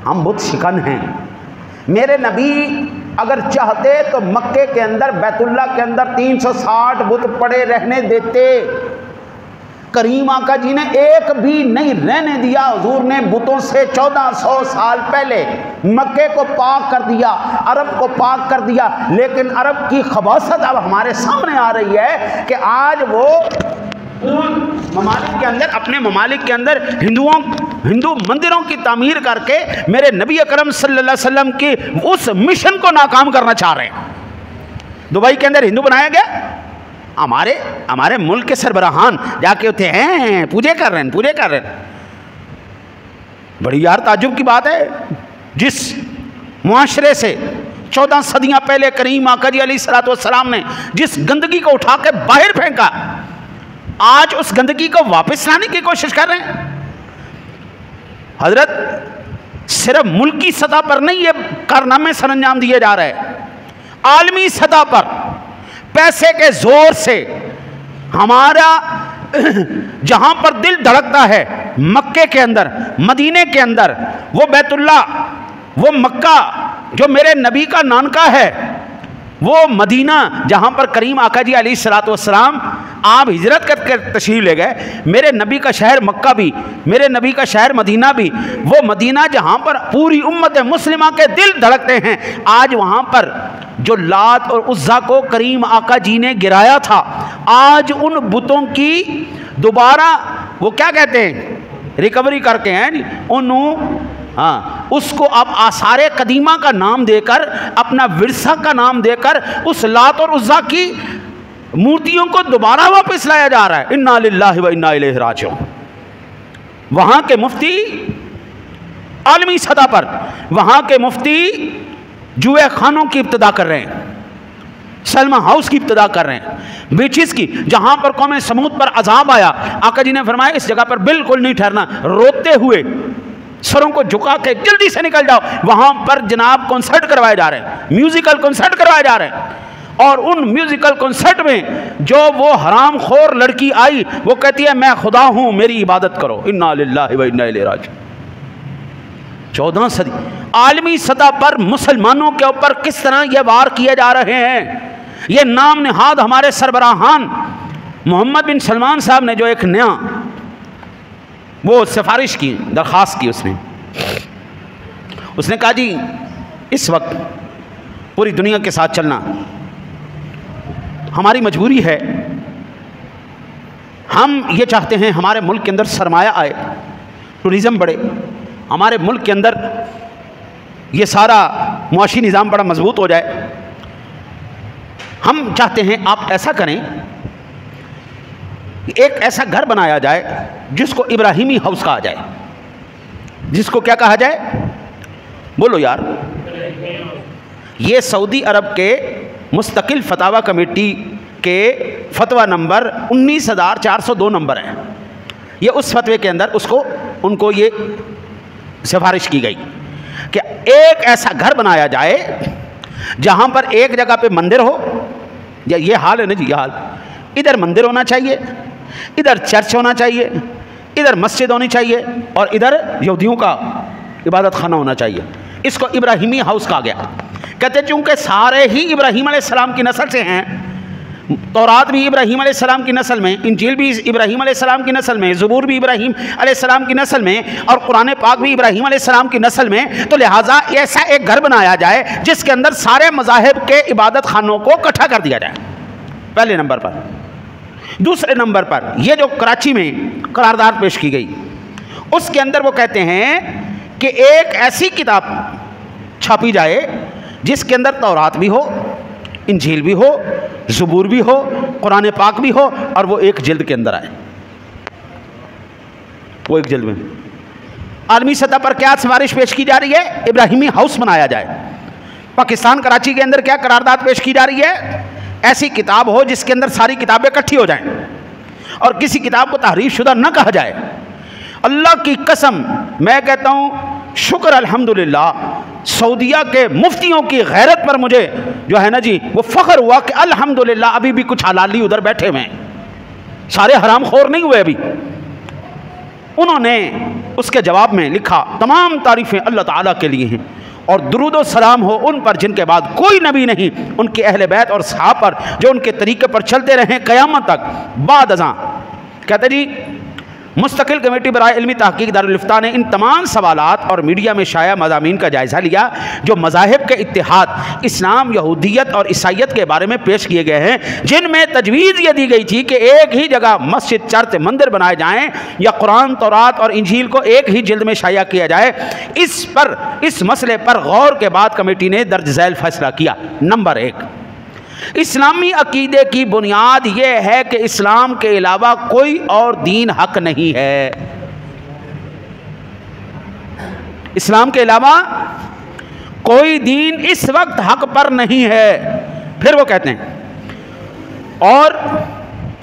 हम बुत शिकन हैं। मेरे नबी अगर चाहते तो मक्के के अंदर बैतुल्ला के अंदर 360 बुत पड़े रहने देते। करीम आका जी ने एक भी नहीं रहने दिया। हुजूर ने बुतों से 1400 साल पहले मक्के को पाक कर दिया, अरब को पाक कर दिया। लेकिन अरब की खबासत अब हमारे सामने आ रही है कि आज वो ममालिक के अंदर, अपने ममालिक के अंदर हिंदू मंदिरों की तामीर करके मेरे नबी अकरम सल्लल्लाहु अलैहि वसल्लम की उस मिशन को नाकाम करना चाह रहे हैं। दुबई के अंदर हिंदू बनाया गया, हमारे मुल्क के सरबराहान जाके होते हैं पूजे कर रहे हैं। बड़ी यार ताज्जुब की बात है, जिस मुआशरे से 14 सदियां पहले करीम आका जी अलैहिस्सलातु वस्सलाम ने जिस गंदगी को उठा के बाहर फेंका, आज उस गंदगी को वापस लाने की कोशिश कर रहे हैं। हजरत सिर्फ मुल्की सतह पर नहीं ये कारनामे सरअंजाम दिए जा रहे हैं, आलमी सतह पर पैसे के जोर से हमारा जहां पर दिल धड़कता है मक्के के अंदर, मदीने के अंदर, वो बैतुल्ला, वो मक्का जो मेरे नबी का नानका है, वो मदीना जहां पर करीम आका जी अलैहिस्सलातु वस्सलाम आप हिजरत करके तशरीफ ले गए, मेरे नबी का शहर मक्का भी, मेरे नबी का शहर मदीना भी, वो मदीना जहां पर पूरी उम्मत मुस्लिमा के दिल धड़कते हैं, आज वहां पर जो लात और उज़्ज़ा को करीम आका जी ने गिराया था, आज उन बुतों की दोबारा वो क्या कहते हैं रिकवरी करके हैं उन्होंने, हाँ, उसको अब आसारे कदीमा का नाम देकर, अपना विरसा का नाम देकर उस लात और उज़्ज़ा की मूर्तियों को दोबारा वापस लाया जा रहा है। इन्ना लिल्लाहि व इन्ना इलैहि राजिऊन। वहां के मुफ्ती आलमी सतह पर, वहां के मुफ्ती जुए खानों की इब्तिदा कर रहे हैं, सलमा हाउस की इब्तिदा कर रहे हैं, बीचेस की, जहां पर कौम समूद पर अजाब आया, आका जी ने फरमाया इस जगह पर बिल्कुल नहीं ठहरना, रोते हुए सरों को झुका के जल्दी से निकल जाओ। वहां पर जनाब कॉन्सर्ट करवाए जा रहे हैं, म्यूजिकल कॉन्सर्ट करवाए जा रहे हैं, और उन म्यूजिकल कॉन्सर्ट में जो वो हराम खोर लड़की आई, वो कहती है मैं खुदा हूं, मेरी इबादत करो। इन्ना लिल्लाहि व इन्ना इलैहि राजिऊन। 14 सदी आलमी सतह पर मुसलमानों के ऊपर किस तरह ये वार किए जा रहे हैं। ये नाम निहाद हमारे सरबराहान मोहम्मद बिन सलमान साहब ने जो एक नया वो सिफारिश की, दरख्वास्त की, उसने कहा जी इस वक्त पूरी दुनिया के साथ चलना हमारी मजबूरी है। हम ये चाहते हैं हमारे मुल्क के अंदर सरमाया आए, टूरिज़म बढ़े, हमारे मुल्क के अंदर ये सारा मुआशी निज़ाम बड़ा मजबूत हो जाए। हम चाहते हैं आप ऐसा करें, एक ऐसा घर बनाया जाए जिसको इब्राहिमी हाउस कहा जाए। जिसको क्या कहा जाए? बोलो यार। ये सऊदी अरब के मुस्तकिल फतावा कमेटी के फतवा नंबर 19,402 नंबर है। ये उस फतवे के अंदर उनको ये सिफारिश की गई कि एक ऐसा घर बनाया जाए जहाँ पर एक जगह पे मंदिर हो, या ये हाल है ना जी, ये हाल, इधर मंदिर होना चाहिए, इधर चर्च होना चाहिए, इधर मस्जिद होनी चाहिए और इधर यहूदियों का इबादत खाना होना चाहिए। इसको इब्राहिमी हाउस कहा गया। कहते चूँकि सारे ही इब्राहीम अलैहिस्सलाम की नस्ल से हैं, तौरात भी इब्राहीम अलैहिस्सलाम की नस्ल में, इंजील भी इब्राहीम अलैहिस्सलाम की नस्ल में, ज़बूर भी इब्राहीम अलैहिस्सलाम की नस्ल में और कुरान पाक भी इब्राहीम अलैहिस्सलाम की नस्ल में, तो लिहाजा ऐसा एक घर बनाया जाए जिसके अंदर सारे मज़ाहिब के इबादत खानों को इकट्ठा कर दिया जाए, पहले नंबर पर। दूसरे नंबर पर ये जो कराची में करारदाद पेश की गई, उसके अंदर वो कहते हैं कि एक ऐसी किताब छापी जाए जिसके अंदर तौरात भी हो, इंजील भी हो, ज़बूर भी हो, कुरान पाक भी हो और वो एक जिल्द के अंदर आए। वो एक जिल्द में आलमी सतह पर क्या सिफारिश पेश की जा रही है? इब्राहिमी हाउस बनाया जाए। पाकिस्तान कराची के अंदर क्या करारदाद पेश की जा रही है? ऐसी किताब हो जिसके अंदर सारी किताबें इकट्ठी हो जाएं और किसी किताब को तहरीफ शुदा न कहा जाए। अल्लाह की कसम मैं कहता हूँ, शुक्र अल्हम्दुलिल्लाह, सऊदिया के मुफ्तियों की गैरत पर मुझे जो है ना जी वो फ़ख्र हुआ कि अल्हम्दुलिल्लाह अभी भी कुछ हलाली उधर बैठे हुए हैं, सारे हराम खोर नहीं हुए अभी। उन्होंने उसके जवाब में लिखा, तमाम तारीफ़ें अल्लाह ताला के लिए हैं और दुरूद व सलाम हो उन पर जिनके बाद कोई नबी नहीं, उनके अहले बैत और सहाब पर जो उनके तरीके पर चलते रहें क़यामत तक। बाद अज़ां कहते जी मुस्तकिल कमेटी बराए इल्मी तहकीक दारुल इफ्ता ने इन तमाम सवालात और मीडिया में शाया मज़ामीन का जायज़ा लिया जो मज़ाहिब के इत्तिहाद, इस्लाम, यहूदियत और ईसाइयत के बारे में पेश किए गए हैं, जिनमें तजवीज़ ये दी गई थी कि एक ही जगह मस्जिद, चर्च, मंदिर बनाए जाएं या कुरान, तौरात और इंजील को एक ही जिल्द में शाया किया जाए। इस मसले पर गौर के बाद कमेटी ने दर्ज झैल फैसला किया। नंबर 1, इस्लामी अकीदे की बुनियाद यह है कि इस्लाम के अलावा कोई और दीन हक नहीं है। इस्लाम के अलावा कोई दीन इस वक्त हक पर नहीं है। फिर वो कहते हैं और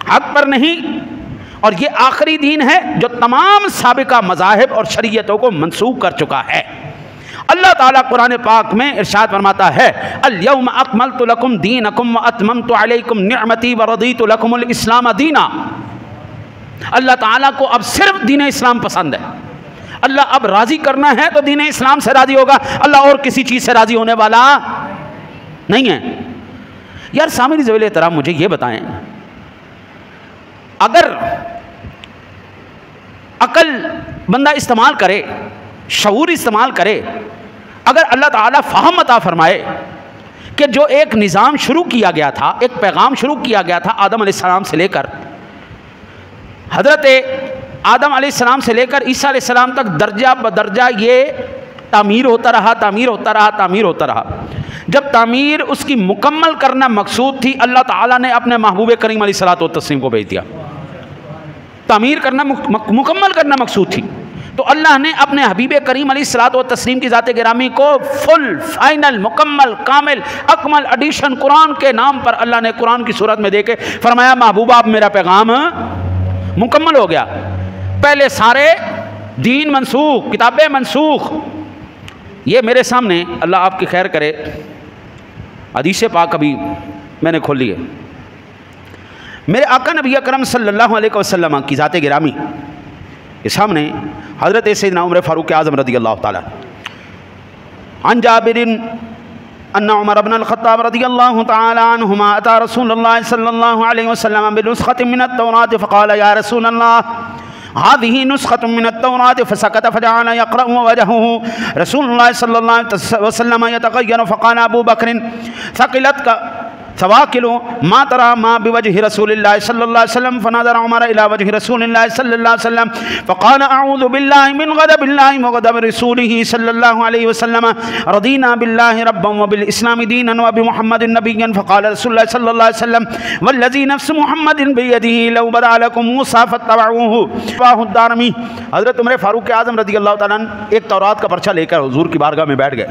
हक पर नहीं, और ये आखिरी दीन है जो तमाम साबिका मज़ाहिब और शरीयतों को मंसूख कर चुका है। अल्लाह ताला कुरान पाक में इरशाद फरमाता है, अल-यौम अकमलतु लकुम दीनकुम व अतममतु अलैकुम निअमती व रदीतु लकुमुल इस्लाम दीना। अल्लाह ताला को अब सिर्फ दीन इस्लाम पसंद है। अल्लाह अब राज़ी करना है तो दीन इस्लाम से राज़ी होगा, अल्लाह और किसी चीज़ से राज़ी होने वाला नहीं है। यार सामने ज़वील एहतराम मुझे ये बताएं, अगर अकल बंदा इस्तेमाल करे, शऊर इस्तेमाल करे, अगर अल्लाह ताला फ़हम अता फरमाए कि जो एक निज़ाम शुरू किया गया था, एक पैगाम शुरू किया गया था आदम अलैहिस्सलाम से लेकर, हज़रत आदम अलैहिस्सलाम से लेकर ईसा अलैहिस्सलाम तक दर्जा बदर्जा ये तामीर होता रहा, तामीर होता रहा, तामीर होता रहा। जब तामीर उसकी मुकम्मल करना मकसूद थी, अल्लाह ताला ने अपने महबूब करीम अलैहिस्सलातु व तस्लीम को भेज दिया। तामीर करना मुकम्मल करना मकसूद थी, तो अल्लाह ने अपने हबीब करीम अलैहिस्सलातु व तस्लीम की ज़ात गिरामी को फुल, फाइनल, मुकम्मल, कामिल, अकमल एडिशन कुरान के नाम पर अल्लाह ने कुरान की सूरत में देके फरमाया, महबूबा अब मेरा पैगाम मुकम्मल हो गया। पहले सारे दीन मनसूख, किताबें मनसूख। ये मेरे सामने, अल्लाह आपकी खैर करे, हदीस पाक अभी मैंने खोल ली है। मेरे आका नबी अकरम सल्लल्लाहु अलैहि वसल्लम की ज़ात गिरामी के सामने हज़रत सैयदना उमर फ़ारूक आज़म रज़ियल्लाहु ताला अन जाबिरिन अन्ना उमर इब्न अल-ख़त्ताब रज़ियल्लाहु ताला अन्हुमा अता रसूलुल्लाह सल्लल्लाहु अलैहि वसल्लम बिनुस्ख़तिन मिन अत-तौरात फ़क़ाल या रसूलल्लाह हाज़िही नुस्ख़तुन मिन अत-तौरात फ़सकत फ़जअल यक़रअु ववजहुहु रसूलुल्लाह सल्लल्लाहु अलैहि वसल्लम यतग़य्यरु फ़क़ाल अबू बकर सवाकिलो मा तरा मा बिवजहि रसूलिल्लाह सल्लल्लाहु अलैहि वसल्लम फनज़र उमर इला वजहि रसूलिल्लाह सल्लल्लाहु अलैहि वसल्लम फ़क़ाल अऊज़ु बिल्लाहि मिन ग़ज़बिल्लाहि व ग़ज़बि रसूलिहि सल्लल्लाहु अलैहि वसल्लम रदीना बिल्लाहि रब्बन व बिल इस्लामि दीनन व बिमुहम्मदिन नबिय्यन फ़क़ाल रसूलुल्लाह सल्लल्लाहु अलैहि वसल्लम वल्लज़ी नफ़्सु मुहम्मदिन बियदिहि लौ बदा लकुम मूसा फत्तबऊहु दारमी। हज़रत उमर फ़ारूक आज़म रज़ियल्लाहु तआला अन्हु एक तौरात का पर्चा लेकर हुज़ूर की बारगाह में बैठ गए।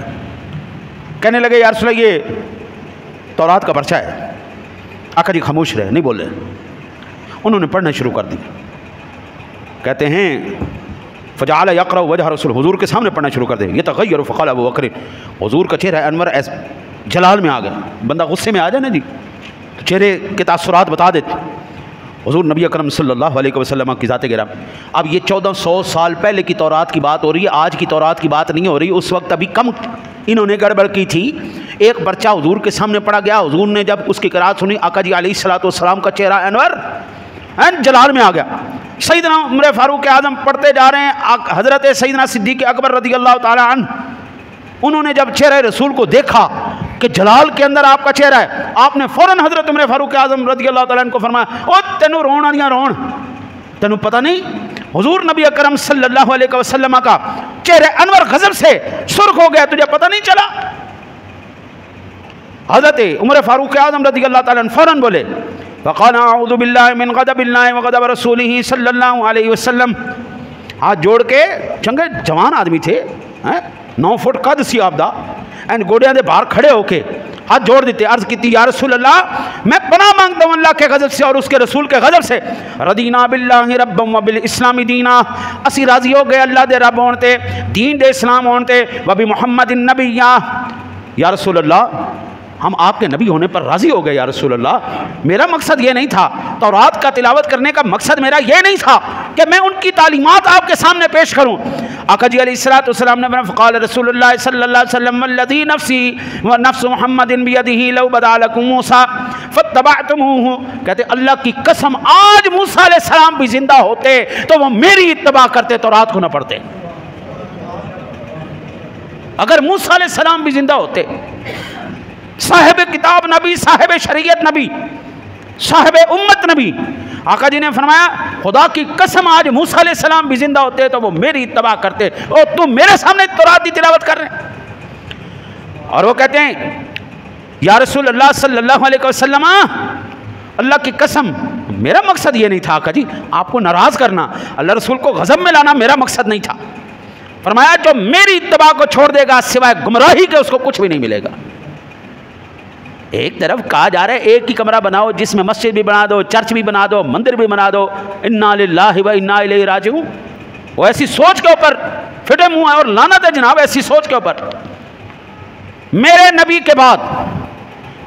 कहने लगे या रसूल अल्लाह, ये तौरात का पर्चा है। आका जी खामोश रहे, नहीं बोल रहे। उन्होंने पढ़ना शुरू कर दिया। कहते हैं फ़जाअल यक़रा वजह रसूल, हुज़ूर के सामने पढ़ना शुरू कर दे। ये तग़य्यर फ़क़ाल अबू बकर, हुज़ूर का चेहरा अनवर जलाल में आ गया। बंदा गुस्से में आ जाए ना जी तो चेहरे के तासुरात बता देते। हुज़ूर नबी अकरम सल्लल्लाहु अलैहि वसल्लम की ज़ात गिराम। अब ये 1400 साल पहले की तौरात की बात हो रही है, आज की तौरात की बात नहीं हो रही। उस वक्त अभी कम इन्होंने गड़बड़ की थी। एक पर्चा हुज़ूर के सामने पढ़ा गया। हुज़ूर ने जब उसकी क़िराअत सुनी, आका जी अलैहिस्सलातु वस्सलाम का चेहरा अनवर जलाल में आ गया। सैयदना उमर फ़ारूक आज़म पढ़ते जा रहे हैं। हज़रत सैयदना सिद्दीक़ अकबर रज़ियल्लाहु ताला अन्हु, उन्होंने जब चेहरे रसूल को देखा कि जलाल के अंदर आपका चेहरा है, आपने फ़ौरन हज़रत उमर फ़ारूक आज़म रज़ियल्लाहु ताला अन्हु को फरमाया, ओ तेनू रोण आदियां रोण, तेनू पता नहीं हुज़ूर नबी अकरम सल्लल्लाहु अलैहि वसल्लम का चेहरे अनवर गज़ब से सुर्ख हो गया, तुझे पता नहीं चला? हज़रत उमर फ़ारूक आज़म रज़ियल्लाहु ताला अन्हु फ़ौरन बोले फ़क़ाल अऊज़ु बिल्लाहि मिन ग़ज़बिल्लाहि व ग़ज़बि रसूलिहि सल्लल्लाहु अलैहि वसल्लम। हाथ जोड़ के, चंगे जवान आदमी थे, 9 फुट कद सी आपदा, एंड गोडियां दे बाहर खड़े होके हाथ जोड़ देते। अर्ज़ की या रसूल अल्लाह, मैं पनाह मांगता हूँ अल्लाह के गज़ब से और उसके रसूल के गज़ब से। रदीना बिल्लाहि रब्बन व बिल इस्लामि दीना, असी राज़ी हो गए अल्लाह दे रब होने ते, दीन दे इस्लाम होने ते, व बि मुहम्मदिन नबिय्या। या रसूल अल्लाह, हम आपके नबी होने पर राज़ी हो गए। या रसूल अल्लाह, मेरा मकसद ये नहीं था, तौरात का तिलावत करने का मकसद मेरा ये नहीं था कि मैं उनकी तालीमात आपके सामने पेश करूँ। आका जी अलैहिस्सलातु वस्सलाम ने फ़क़ाल रसूलुल्लाह सल्लल्लाहु अलैहि वसल्लम वल्लज़ी नफ़्सी व नफ़्सु मुहम्मदिन बियदिही लौ बदा लकुम मूसा फ़त्तबअतमूहु। कहते अल्लाह की कसम, आज मूसा अलैहिस्सलाम भी जिंदा होते तो वो मेरी इत्तबा करते, तौरात को न पढ़ते। अगर मूसा अलैहिस्सलाम भी जिंदा होते, साहिब किताब नबी, साहिब शरीयत नबी, साहिब उम्मत नबी, आका जी ने फरमाया खुदा की कसम आज मूसा अलैहिस्सलाम भी जिंदा होते तो वो मेरी इत्तबा करते। और तुम मेरे सामने तौरात की तिलावत कर रहे हैं। और वो कहते हैं या रसूल अल्लाह सल्लल्लाहु अलैहि वसल्लम, अल्लाह की कसम मेरा मकसद ये नहीं था आका जी आपको नाराज़ करना, अल्लाह रसूल को गज़ब में लाना मेरा मकसद नहीं था। फरमाया जो मेरी इत्तबा को छोड़ देगा सिवाय गुमराही के उसको कुछ भी नहीं मिलेगा। एक तरफ कहा जा रहा है एक ही कमरा बनाओ जिसमें मस्जिद भी बना दो, चर्च भी बना दो, मंदिर भी बना दो, इन्ना लिल्लाहि व इन्ना इलैहि राजिऊन। वो ऐसी सोच के ऊपर फिटे मुंह है और लानत है जनाब ऐसी सोच के ऊपर। मेरे नबी के बाद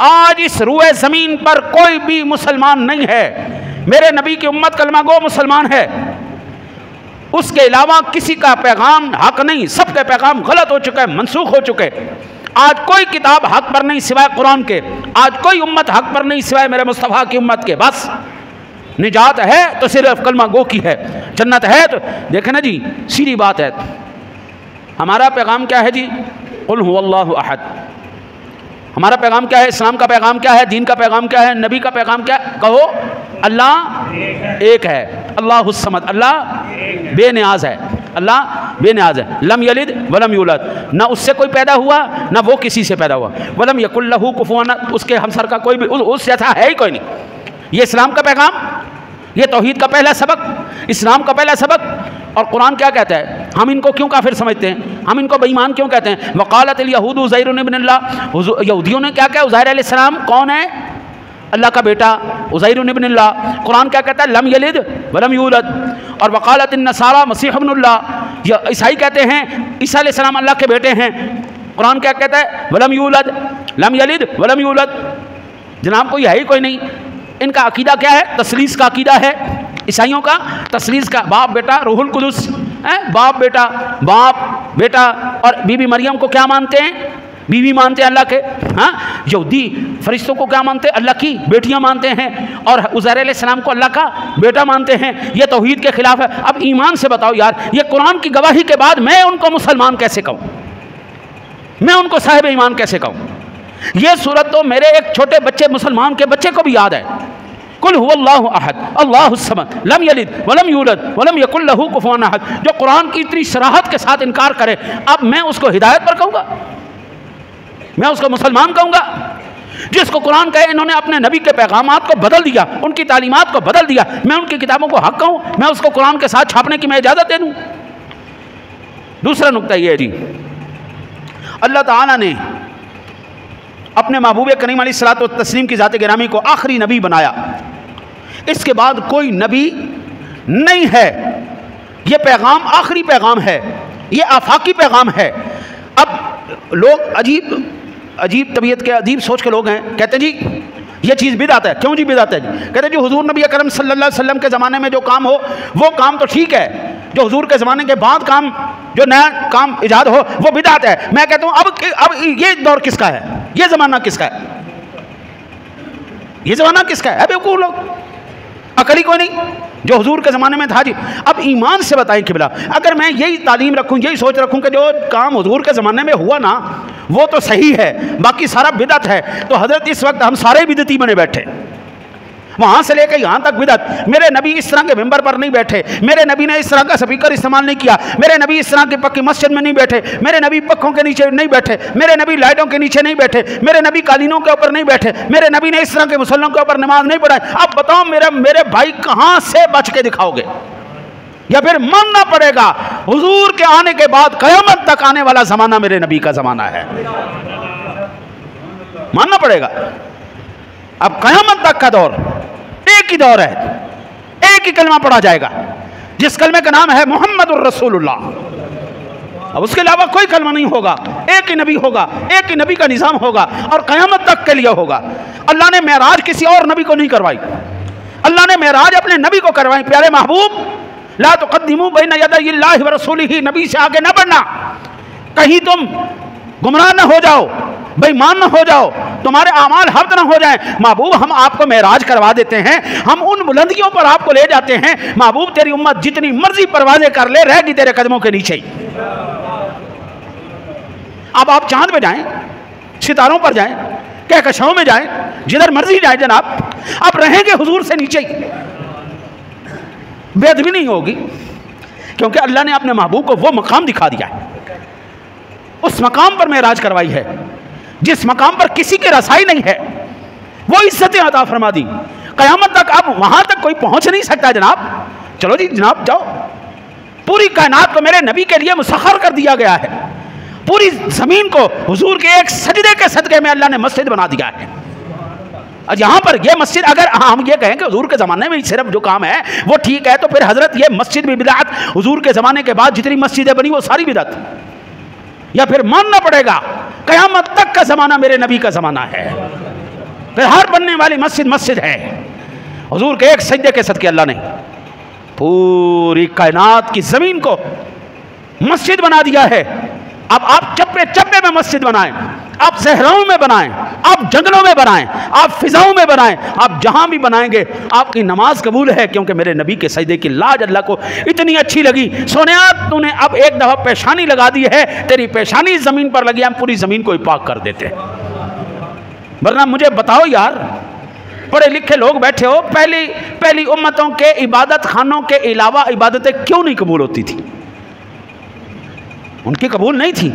आज इस रूए ज़मीन पर कोई भी मुसलमान नहीं है। मेरे नबी की उम्मत कलमा गो मुसलमान है, उसके अलावा किसी का पैगाम हक नहीं, सबके पैगाम गलत हो चुके हैं, मनसूख हो चुके। आज कोई किताब हक पर नहीं सिवाय कुरान के, आज कोई उम्मत हक पर नहीं सिवाय मेरे मुस्तफ़ा की उम्मत के। बस निजात है तो सिर्फ कलमा गो की है, जन्नत है तो देखें ना जी, सीधी बात है। हमारा पैगाम क्या है जी? कुल हुवल्लाहु अहद। हमारा पैगाम क्या है? इस्लाम का पैगाम क्या है? दीन का पैगाम क्या है? नबी का पैगाम क्या है? कहो अल्लाह एक है, अल्लाहुस समद, अल्लाह बेनियाज है, अल्लाह बेनियाज है। लम यलिद वलम यूलद, ना उससे कोई पैदा हुआ ना वो किसी से पैदा हुआ। वलम यकुल लहू कुफुवन, उसके हमसर का कोई भी उस जैसा है ही कोई नहीं। ये इस्लाम का पैगाम, ये तौहीद का पहला सबक, इस्लाम का पहला सबक। और कुरान क्या कहता है? हम इनको क्यों काफिर समझते हैं? हम इनको बेईमान क्यों कहते हैं? वक़ालतिल यहूदु उज़ैर इब्नुल्लाह, यहूदियों ने क्या कहा? उज़ैर अलैहिस्सलाम कौन है? अल्लाह का बेटा, उज़ैर इब्नुल्लाह। कुरान क्या कहता है? लम यलिद वलम यूलद। और वक़ालतिन नसारा मसीह इब्नुल्लाह, ये ईसाई कहते हैं ईसा अलैहिस्सलाम अल्लाह के बेटे हैं। कुरान क्या कहता है? वलम यूलद, लम यलिद वलम यूलद। जनाब कोई है ही कोई नहीं। इनका अकीदा क्या है? तसलीस का अकीदा है ईसाइयों का, तसलीस का, बाप बेटा रूहुल कुदुस है, बाप बेटा, बाप बेटा। और बीबी मरियम को क्या मानते हैं? बीवी मानते हैं अल्लाह के। हाँ, यहूदी फरिश्तों को क्या मानते हैं? अल्लाह की बेटियां मानते हैं। और उज़ैर अलैहिस्सलाम को अल्लाह का बेटा मानते हैं। ये तौहीद के खिलाफ है। अब ईमान से बताओ यार, ये कुरान की गवाही के बाद मैं उनको मुसलमान कैसे कहूँ? मैं उनको साहिब ईमान कैसे कहूँ? ये सूरत तो मेरे एक छोटे बच्चे मुसलमान के बच्चे को भी याद है। कुल हुवल्लाहु अहद अल्लाहुस समद लम यलिद वलम यूलद वलम यकुल लहू कुफुवन अहद। जो कुरान की इतनी सराहत के साथ इनकार करे, अब मैं उसको हिदायत पर कहूँगा? मैं उसको मुसलमान कहूँगा? जिसको कुरान कहे इन्होंने अपने नबी के पैगामात को बदल दिया, उनकी तालीमात को बदल दिया, मैं उनकी किताबों को हक कहूँ? मैं उसको कुरान के साथ छापने की मैं इजाज़त दे दूँ? दूसरा नुक्ता ये है जी, अल्लाह ताला ने अपने महबूब करीम अलैहिस्सलातु वस्सलाम की ज़ात गिरामी को आखिरी नबी बनाया। इसके बाद कोई नबी नहीं है। ये पैगाम आखिरी पैगाम है, ये आफाकी पैगाम है। अब लोग अजीब तबीयत के, अजीब सोच के लोग हैं, कहते हैं जी ये चीज़ बिदअत है। क्यों जी बिदअत है? कहते हैं जी हुजूर नबी अकरम सल्लल्लाहु अलैहि वसल्लम के ज़माने में जो काम हो वो काम तो ठीक है, जो हुजूर के ज़माने के बाद काम, जो नया काम इजाद हो वो बिदअत है। मैं कहता हूँ अब ये दौर किसका है? ये ज़माना किसका है? ये ज़माना किसका है? बेवकूफ़ लोग, अकली कोई नहीं, जो हुजूर के ज़माने में था जी। अब ईमान से बताएं किबला, अगर मैं यही तालीम रखूँ, यही सोच रखूँ कि जो काम हुजूर के ज़माने में हुआ ना वो तो सही है, बाकी सारा बिदअत है, तो हज़रत इस वक्त हम सारे बिदअती बने बैठे, वहाँ से लेकर यहाँ तक बिदअत। मेरे नबी इस तरह के मेंबर पर नहीं बैठे, मेरे नबी ने इस तरह का स्पीकर इस्तेमाल नहीं किया, मेरे नबी इस तरह की पक्की मस्जिद में नहीं बैठे, मेरे नबी पक्कों के नीचे नहीं बैठे, मेरे नबी लाइटों के नीचे नहीं बैठे, मेरे नबी कालीनों के ऊपर नहीं बैठे, मेरे नबी ने इस तरह के मुसल्लों के ऊपर नमाज नहीं पढ़ाई। अब बताओ मेरे भाई कहाँ से बच के दिखाओगे? या फिर मानना पड़ेगा हुजूर के आने के बाद कयामत तक आने वाला ज़माना मेरे नबी का ज़माना है, मानना पड़ेगा। अब कयामत तक का दौर एक ही दौर है, एक ही कलमा पढ़ा जाएगा जिस कलमे का नाम है मुहम्मदुर रसूलुल्लाह। अब उसके अलावा कोई कलमा नहीं होगा, एक ही नबी होगा, एक ही नबी का निज़ाम होगा और क़यामत तक के लिए होगा। अल्लाह ने मेराज किसी और नबी को नहीं करवाई, अल्लाह ने मेराज अपने नबी को करवाई। प्यारे महबूब, ला तुक़द्दिमू बैना यदैहिल्लाहि व रसूलिही, नबी से आगे न बढ़ना, कहीं तुम गुमराह न हो जाओ, बेईमान न हो जाओ, तुम्हारे आमाल हफ्त न हो जाए। महबूब, हम आपको मेराज करवा देते हैं, हम उन बुलंदियों पर आपको ले जाते हैं। महबूब, तेरी उम्मत जितनी मर्जी परवाज़ें कर ले, रहेगी तेरे कदमों के नीचे ही। अब आप चांद पे जाएं, सितारों पर जाएं, कहकशाओं में जाएं, जिधर मर्जी जाएं जनाब, आप रहेंगे हुजूर से नीचे ही। बेअदबी नहीं होगी, क्योंकि अल्लाह ने अपने महबूब को वो मकाम दिखा दिया है, उस मकाम पर मेराज करवाई है जिस मकाम पर किसी की रसाई नहीं है, वो इज्जतें अता फरमा दी। कयामत तक अब वहां तक कोई पहुंच नहीं सकता जनाब। चलो जी जनाब जाओ, पूरी कायनात को मेरे नबी के लिए मुसख्खर कर दिया गया है, पूरी जमीन को हुजूर के एक सजदे के सदके में अल्लाह ने मस्जिद बना दिया है। और यहाँ पर यह मस्जिद, अगर हम ये कहें कि हुजूर के ज़माने में सिर्फ जो काम है वो ठीक है, तो फिर हज़रत ये मस्जिद भी बिदअत, हुजूर के ज़माने के बाद जितनी मस्जिदें बनी वो सारी बिदअत। या फिर मानना पड़ेगा कयामत तक का ज़माना मेरे नबी का ज़माना है, फिर हर बनने वाली मस्जिद मस्जिद है। हुजूर के एक सजदे के सदके अल्लाह ने पूरी कायनात की ज़मीन को मस्जिद बना दिया है। अब आप चप्पे चप्पे में मस्जिद बनाएं, आप सहराओं में बनाएं, आप जंगलों में बनाएं, आप फिजाओं में बनाएं, आप जहां भी बनाएंगे आपकी नमाज कबूल है, क्योंकि मेरे नबी के सजदे की लाज अल्लाह को इतनी अच्छी लगी। सोनिया, तूने अब एक दफ़ा पेशानी लगा दी है, तेरी पेशानी ज़मीन पर लगी, हम पूरी ज़मीन को ही पाक कर देते हैं। वरना मुझे बताओ यार, पढ़े लिखे लोग बैठे हो, पहली उम्मतों के इबादत खानों के अलावा इबादतें क्यों नहीं कबूल होती थी? उनकी कबूल नहीं थी।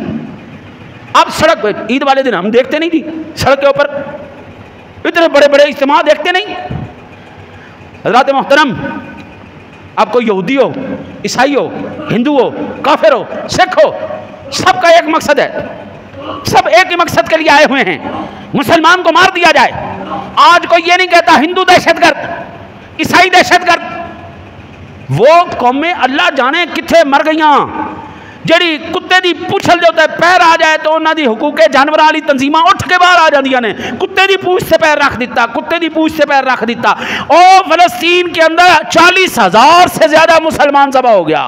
अब सड़क पे ईद वाले दिन हम देखते नहीं थी, सड़क के ऊपर इतने बड़े बड़े इज्तिमा देखते नहीं। हज़रात मोहतरम, अब कोई यहूदी हो, ईसाई हो, हिंदू हो, काफिर हो, सिख हो, सबका एक मकसद है, सब एक ही मकसद के लिए आए हुए हैं, मुसलमान को मार दिया जाए। आज कोई ये नहीं कहता हिंदू दहशतगर्द, ईसाई दहशतगर्द, वो कौमें अल्लाह जाने किथे मर गईयां, जड़ी कुत्ते दी पूछल जो होता है पैर आ जाए तो उन्होंने हुकूके जानवर वाली तंजीमां उठ के बाहर आ जांदियां ने, कुत्ते दी पूछ से पैर रख दिता, कुत्ते दी पूछ से पैर रख दिता। और फलस्तीन के अंदर 40,000 से ज्यादा मुसलमान ज़बह हो गया।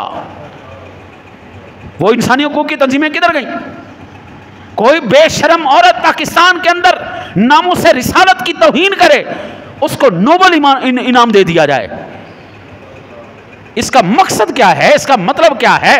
वो इंसानी हुकूक की तंजीमें किधर गई? कोई बेशरम औरत पाकिस्तान के अंदर नामूस रिसालत की तौहीन करे, उसको नोबल इनाम दे दिया जाए। इसका मकसद क्या है? इसका मतलब क्या है?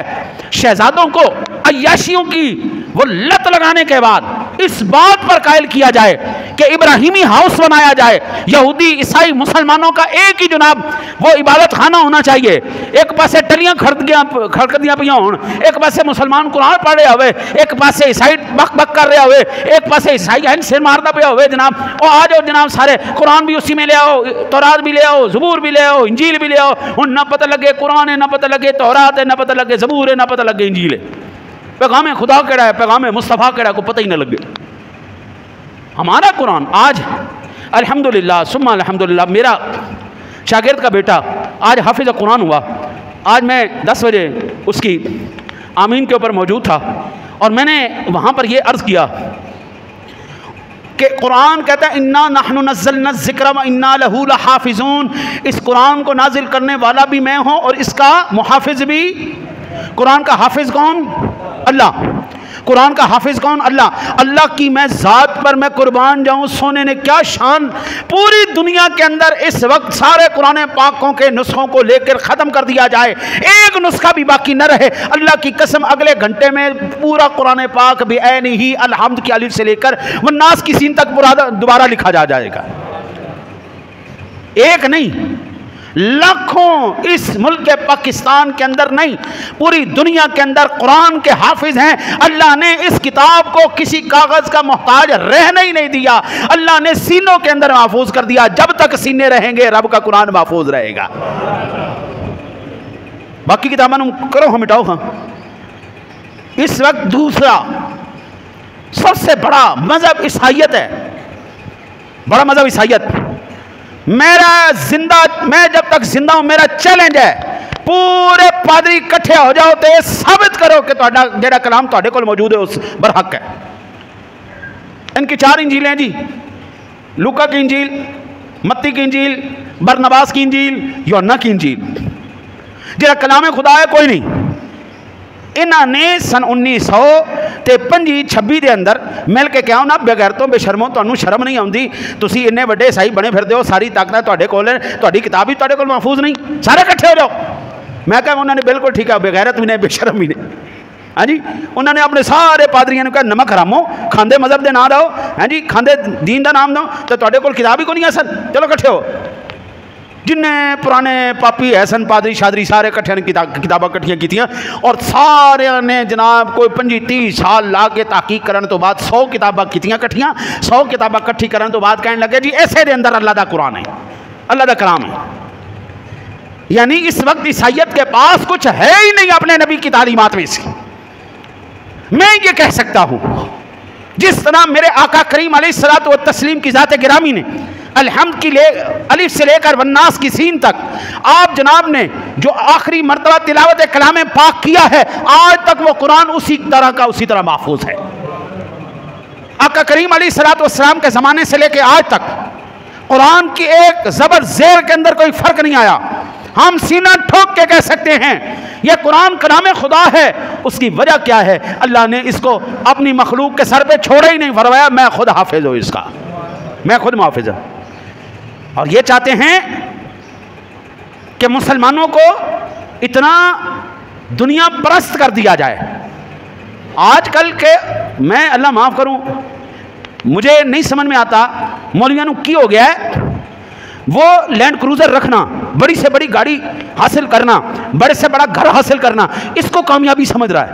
शहजादों को अय्याशियों की वो लत लगाने के बाद इस बात पर कायल किया जाए कि इब्राहिमी हाउस बनाया जाए, यहूदी ईसाई मुसलमानों का एक ही जनाब वो इबादत खाना होना चाहिए। एक पासे टलियां खड़कदियां पियां होण, एक पासे मुसलमान कुरान पढ़ रहे हुए, एक पासे ईसाई बक बक कर रहे हुए, एक पासे ईसाई सिर मारता पिया हुए जनाब। और आ जाओ जनाब सारे, कुरान भी उसी में ले आओ, तौरात भी ले आओ, ज़बूर भी ले आओ, इंजील भी ले आओ। हुण ना पता लगे कुरान है, ना पता लगे तौरात है, ना पता लगे ज़बूर है, ना पता लगे इंजील है। पैगाम खुदा केड़ा है, पैगाम मुस्तफ़ा केड़ा, को पता ही ना लगे। हमारा कुरान आज अल्हम्दुलिल्लाह सुम्मा अल्हम्दुलिल्लाह, मेरा शागिर्द का बेटा आज हाफिज़ कुरान हुआ। आज मैं 10 बजे उसकी आमीन के ऊपर मौजूद था और मैंने वहाँ पर यह अर्ज़ किया कि कुरान कहता है इन्ना नहनु नज़्ज़लना ज़िक्र व इन्ना लहू लहाफ़िज़ून। इस कुरान को नाजिल करने वाला भी मैं हूँ और इसका मुहाफ़िज़ भी। कुरान का हाफिज़ कौन? अल्लाह। कुरान का हाफिज़ कौन? अल्लाह। अल्लाह की मैं ज़ात पर मैं कुर्बान जाऊँ, सोने ने क्या शान। पूरी दुनिया के अंदर इस वक्त सारे कुरान पाकों के नुस्खों को लेकर ख़त्म कर दिया जाए, एक नुस्खा भी बाकी न रहे, अल्लाह की कसम अगले घंटे में पूरा कुरान पाक भी ऐन ही अलहम्द की अलिफ से लेकर वन्नास की सीन तक पूरा दोबारा लिखा जाएगा। एक नहीं, लाखों इस मुल्क के पाकिस्तान के अंदर नहीं, पूरी दुनिया के अंदर कुरान के हाफिज हैं। अल्लाह ने इस किताब को किसी कागज का मोहताज रहने ही नहीं दिया। अल्लाह ने सीनों के अंदर महफूज कर दिया। जब तक सीने रहेंगे रब का कुरान महफूज रहेगा। बाकी किताबें करो हम मिटाओ। हाँ, इस वक्त दूसरा सबसे बड़ा मजहब ईसाइयत है। बड़ा मजहब ईसाइयत। मैं जब तक जिंदा हूं मेरा चैलेंज है, पूरे पादरी इकट्ठे हो जाओ तो ये साबित करो कि तुहाडा जेड़ा कलाम तुहाडे कोल मौजूद है उस बरहक है। इनकी 4 इंजीलें हैं जी, लूका की इंजील, मत्ती की इंजील, बरनबास की इंजील, यूहन्ना की इंजील। जेड़ा कलाम खुदा है कोई नहीं। इन्होंने सन 1925-26 के अंदर मिल के कहा ना, बेगैरतों बेशरमों तुहानू शर्म नहीं आती, तुसी इन्ने बड़े ईसाई बने फिरदे हो, सारी ताकत तुहाडे कोल है, तुहाडी किताब भी तुहाडे कोल महफूज नहीं, सारे इकट्ठे हो जाओ। मैं कहा उन्होंने बिल्कुल ठीक है, बेगैरत भी नहीं बेशरम भी नहीं। हाँ जी, उन्होंने अपने सारे पादरियों ने कहा नमक हरामो, खांदे मजहब के नाम दो, हाँ जी, खांदे दीन का नाम दो, तो तुहाडे कोल किताब ही कोई नहीं है सन, चलो इकट्ठे हो। जिन्ने पुराने पापी है सन, पादरी शादरी सारे इकट्ठे ने किताबां इकट्ठियां कीतियां और सारे ने जनाब कोई 25-30 साल ला के तहकीक करने तो बाद 100 किताबां कीतियां इकट्ठियां। 100 किताबां इकट्ठी करने तो बाद कहने लगे जी ऐसे दे अंदर अल्लाह दा कुरान है, अल्लाह दा कलाम है। यानी इस वक्त ईसाइयत के पास कुछ है ही नहीं अपने नबी की तालीमात में से। मैं ये कह सकता हूं जिस तरह मेरे आका करीम अलैहिस्सलातु व तस्लीम की ज़ात गिरामी ने अलहम्द की अलिफ से लेकर वन्नास की सीन तक आप जनाब ने जो आखिरी मर्तबा तिलावत कलाम पाक किया है, आज तक वो कुरान उसी तरह महफूज है। आका करीम अलैहिस्सलातु वस्सलाम के ज़माने से लेकर आज तक कुरान की एक ज़बर ज़ेर के अंदर कोई फ़र्क नहीं आया। हम सीना ठोक के कह सकते हैं यह कुरान कलाम खुदा है। उसकी वजह क्या है? अल्लाह ने इसको अपनी मखलूक के सर पे छोड़ा ही नहीं, फरमाया मैं खुद हाफिज हूँ इसका, मैं खुद मुहाफिज हूँ। और ये चाहते हैं कि मुसलमानों को इतना दुनिया परस्त कर दिया जाए। आजकल के मैं अल्लाह माफ़ करूं, मुझे नहीं समझ में आता मौलवियों की हो गया है वो लैंड क्रूज़र रखना, बड़ी से बड़ी गाड़ी हासिल करना, बड़े से बड़ा घर हासिल करना, इसको कामयाबी समझ रहा है।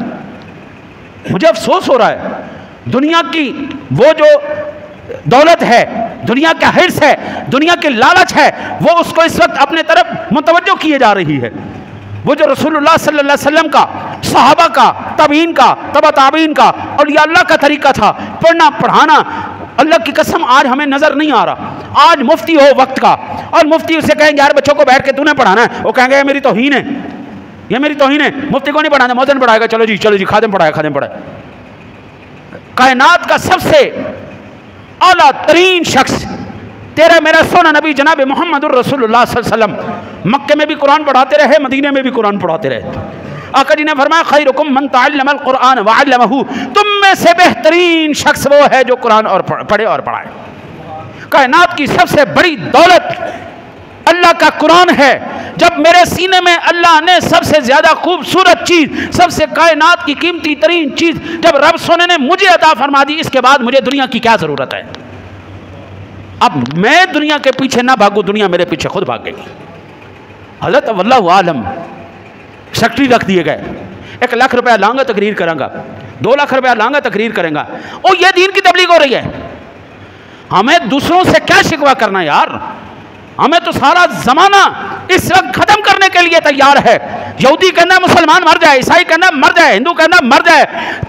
मुझे अफसोस हो रहा है दुनिया की वो जो दौलत है, दुनिया का हिर्स है, दुनिया की लालच है, वो उसको इस वक्त अपने तरफ मुतवज्जो किए जा रही है। वो जो रसूलुल्लाह सल्लल्लाहु अलैहि वसल्लम का, सहाबा का, तबीन का, तबा ताबीन का और या अल्लाह का तरीका था पढ़ना पढ़ाना, अल्लाह की कसम आज हमें नजर नहीं आ रहा। आज मुफ्ती हो वक्त का और मुफ्ती उससे कहेंगे यार बच्चों को बैठ के तूने पढ़ाना है, वो कहेंगे ये मेरी तौहीन है, ये मेरी तौहीन है, मुफ्ती को नहीं पढ़ाना, मौज़िन पढ़ाएगा, चलो जी खादिम पढ़ाए। कायनात का सबसे आला तरीन शख्स तेरा मेरा सोना नबी जनाब मोहम्मद रसूलुल्लाह सल्लल्लाहु अलैहि वसल्लम मक्के में भी कुरान पढ़ाते रहे, मदीने में भी कुरान पढ़ाते रहे। आका जी ने फरमाया खैरुकुम मन तअल्लमल कुरान व अल्लमहु, तुम में से बेहतरीन शख्स वो है जो कुरान और पढ़े और पढ़ाए। कायनात की सबसे बड़ी दौलत अल्लाह का कुरान है, जब मेरे सीने में अल्लाह ने सबसे ज़्यादा खूबसूरत चीज़, सबसे कायनात की कीमती तरीन चीज़ जब रब सोने ने मुझे अता फरमा दी, इसके बाद मुझे दुनिया की क्या ज़रूरत है? अब मैं दुनिया के पीछे ना भागूँ, दुनिया मेरे पीछे खुद भाग गई। हज़रत वल्लाहु आलम सेक्रेटरी रख दिए गए, 1 लाख रुपया लाऊंगा तकरीर करांगा, 2 लाख रुपया लाऊंगा तकरीर करेंगा। और ये दीन की तबलीग हो रही है। हमें दूसरों से क्या शिकवा करना यार? हमें तो सारा जमाना इस वक्त खत्म करने के लिए तैयार है। यहूदी कहना मुसलमान मर जाए, ईसाई कहना मर जाए, हिंदू कहना मर जाए,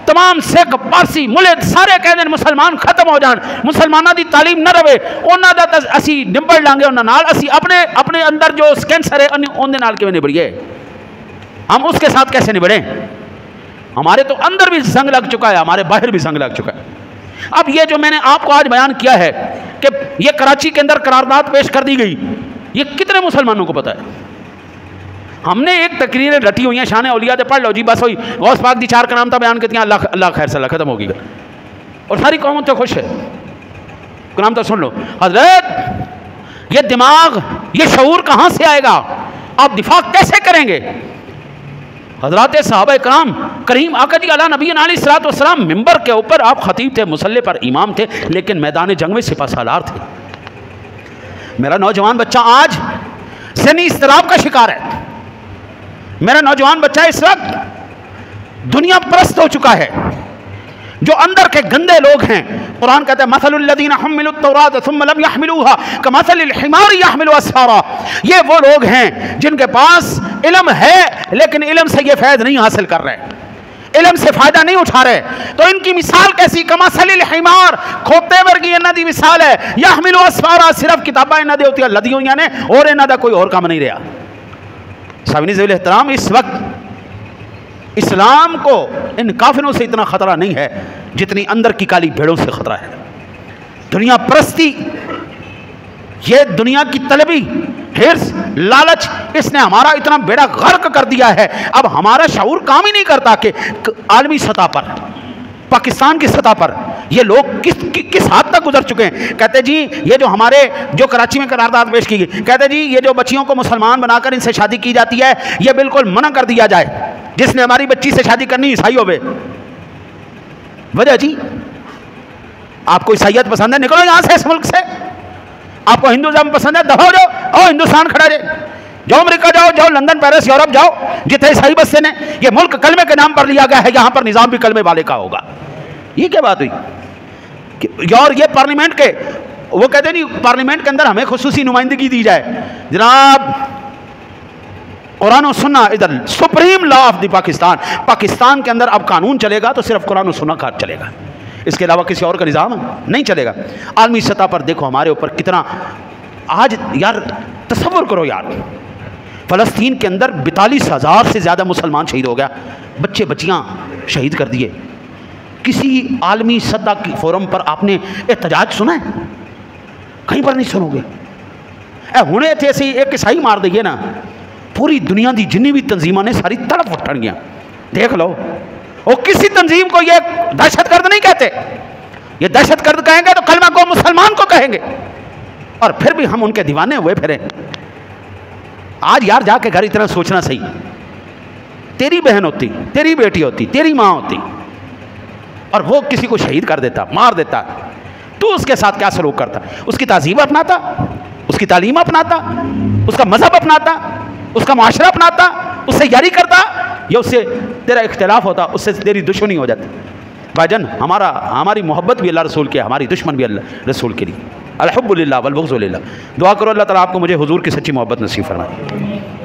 तमाम सिख पारसी मुल्क सारे कहते मुसलमान खत्म हो जान, मुसलमानों की तालीम न रहे, उन्होंने तो असी निबड़ लांगे उन्होंने नाल, असी अपने अपने अंदर जो कैंसर है उन्हें नाल किवें निबड़िए? हम उसके साथ कैसे निबड़े? हमारे तो अंदर भी जंग लग चुका है, हमारे बाहर भी जंग लग चुका है। अब ये जो मैंने आपको आज बयान किया है कि ये कराची के अंदर करारदाद पेश कर दी गई, ये कितने मुसलमानों को पता है? हमने एक तकरीरें रटी हुई हैं, शान औलिया दे पढ़ लो जी, बस वही गौस पाक दी 4 करामता बयान करती हैं, अल्लाह अल्लाह खैर से खत्म होगी और सारी कौम तो खुश है। करामता सुन लो। हजरत ये दिमाग, ये शऊर कहाँ से आएगा? आप दिफा कैसे करेंगे? हजरात सहाबा कराम करीम आका जी अला नबी अलैहिस्सलातु वस्सलाम मिंबर के ऊपर आप खतीब थे, मुसल्ले पर इमाम थे, लेकिन मैदान जंग में सिपा सालार थे। मेरा नौजवान बच्चा आज सनी इस्तराब का शिकार है। मेरा नौजवान बच्चा इस वक्त दुनिया परस्त हो चुका है। जो अंदर के गंदे लोग हैं, कुरान कहता है मसलुल्लज़ीना हम्मिलुत तौरात सुम्मा लम यहमिलूहा कमसलिल हिमारी यहमिलु अस्फारा। ये वो लोग हैं जिनके पास इल्म है लेकिन इल्म से ये फैज़ नहीं हासिल कर रहे, इल्म से फायदा नहीं उठा रहे। तो इनकी मिसाल कैसी? कमसलिल हिमार, खोते वर्गी इन्हां दी मिसाल है, यहमिलु अस्फारा, सिर्फ किताबां इन्हां दे उत्ते लदी होईयां ने और इन्हां दा कोई और काम नहीं रहा। साबिनी ज़वील एहतराम, इस वक्त इस्लाम को इन काफिरों से इतना ख़तरा नहीं है जितनी अंदर की काली भेड़ों से ख़तरा है। दुनिया परस्ती, ये दुनिया की तलबी, हिर्स, लालच, इसने हमारा इतना बेड़ा गर्क कर दिया है। अब हमारा शऊर काम ही नहीं करता कि आलमी सतह पर, पाकिस्तान की सतह पर ये लोग किस हद तक गुजर चुके हैं। कहते जी ये जो हमारे जो कराची में करारदाद पेश की गई, कहते जी ये जो बच्चियों को मुसलमान बनाकर इनसे शादी की जाती है ये बिल्कुल मना कर दिया जाए। जिसने हमारी बच्ची से शादी करनी ईसाई होवे। वजह जी आपको ईसाइयत पसंद है, निकलो यहां से, इस मुल्क से। आपको हिंदुज़म पसंद है, दफा हो जाओ, और हिंदुस्तान खड़ा रहे, जाओ अमेरिका जाओ, जाओ लंदन, पेरिस, यूरोप जाओ, जितने ईसाई बसते ने। ये मुल्क कलमे के नाम पर लिया गया है, यहां पर निजाम भी कलमे वाले का होगा। ये क्या बात हुई? और ये पार्लियामेंट के, वो कहते नहीं पार्लियामेंट के अंदर हमें खुसूसी नुमाइंदगी दी जाए। जनाब कुरान और सुन्ना इधर supreme law of the Pakistan, Pakistan के अंदर अब कानून चलेगा तो सिर्फ कुरान और सुन्ना का चलेगा, इसके अलावा किसी और का निज़ाम नहीं चलेगा। आलमी सतह पर देखो हमारे ऊपर कितना, आज यार तसव्वुर करो यार, फ़लस्तीन के अंदर 42,000 से ज़्यादा मुसलमान शहीद हो गया, बच्चे बच्चियाँ शहीद कर दिए। किसी आलमी सतह की फोरम पर आपने एहतजाज सुना है? कहीं पर नहीं सुनोगे। हुणे थे असी एक ईसाई मार दईए ना, पूरी दुनिया की जिन्नी भी तंजीमां ने सारी तड़प उठनियां। देख लो, और किसी तंजीम को ये दहशतगर्द नहीं कहते, ये दहशतगर्द कहेंगे तो कलमा को मुसलमान को कहेंगे, और फिर भी हम उनके दीवाने हुए फिरे। आज यार जाके घर इतना सोचना सही, तेरी बहन होती, तेरी बेटी होती, तेरी माँ होती, और वो किसी को शहीद कर देता, मार देता, तो उसके साथ क्या सलूक करता? उसकी तहजीब अपनाता, उसकी तालीम अपनाता, उसका मजहब अपनाता, उसका माशरा अपनाता, उससे यारी करता, या उससे तेरा इख्तिलाफ होता, उससे तेरी दुश्मनी हो जाती। भाईजान हमारी मोहब्बत भी अल्लाह रसूल की है, हमारी दुश्मन भी अल्लाह रसूल के लिए। अल हुब्बु लिल्लाह वल बुग़्ज़ु लिल्लाह। दुआ करो अल्लाह ताला आपको मुझे हुजूर की सच्ची मोहब्बत नसीब फरमाए।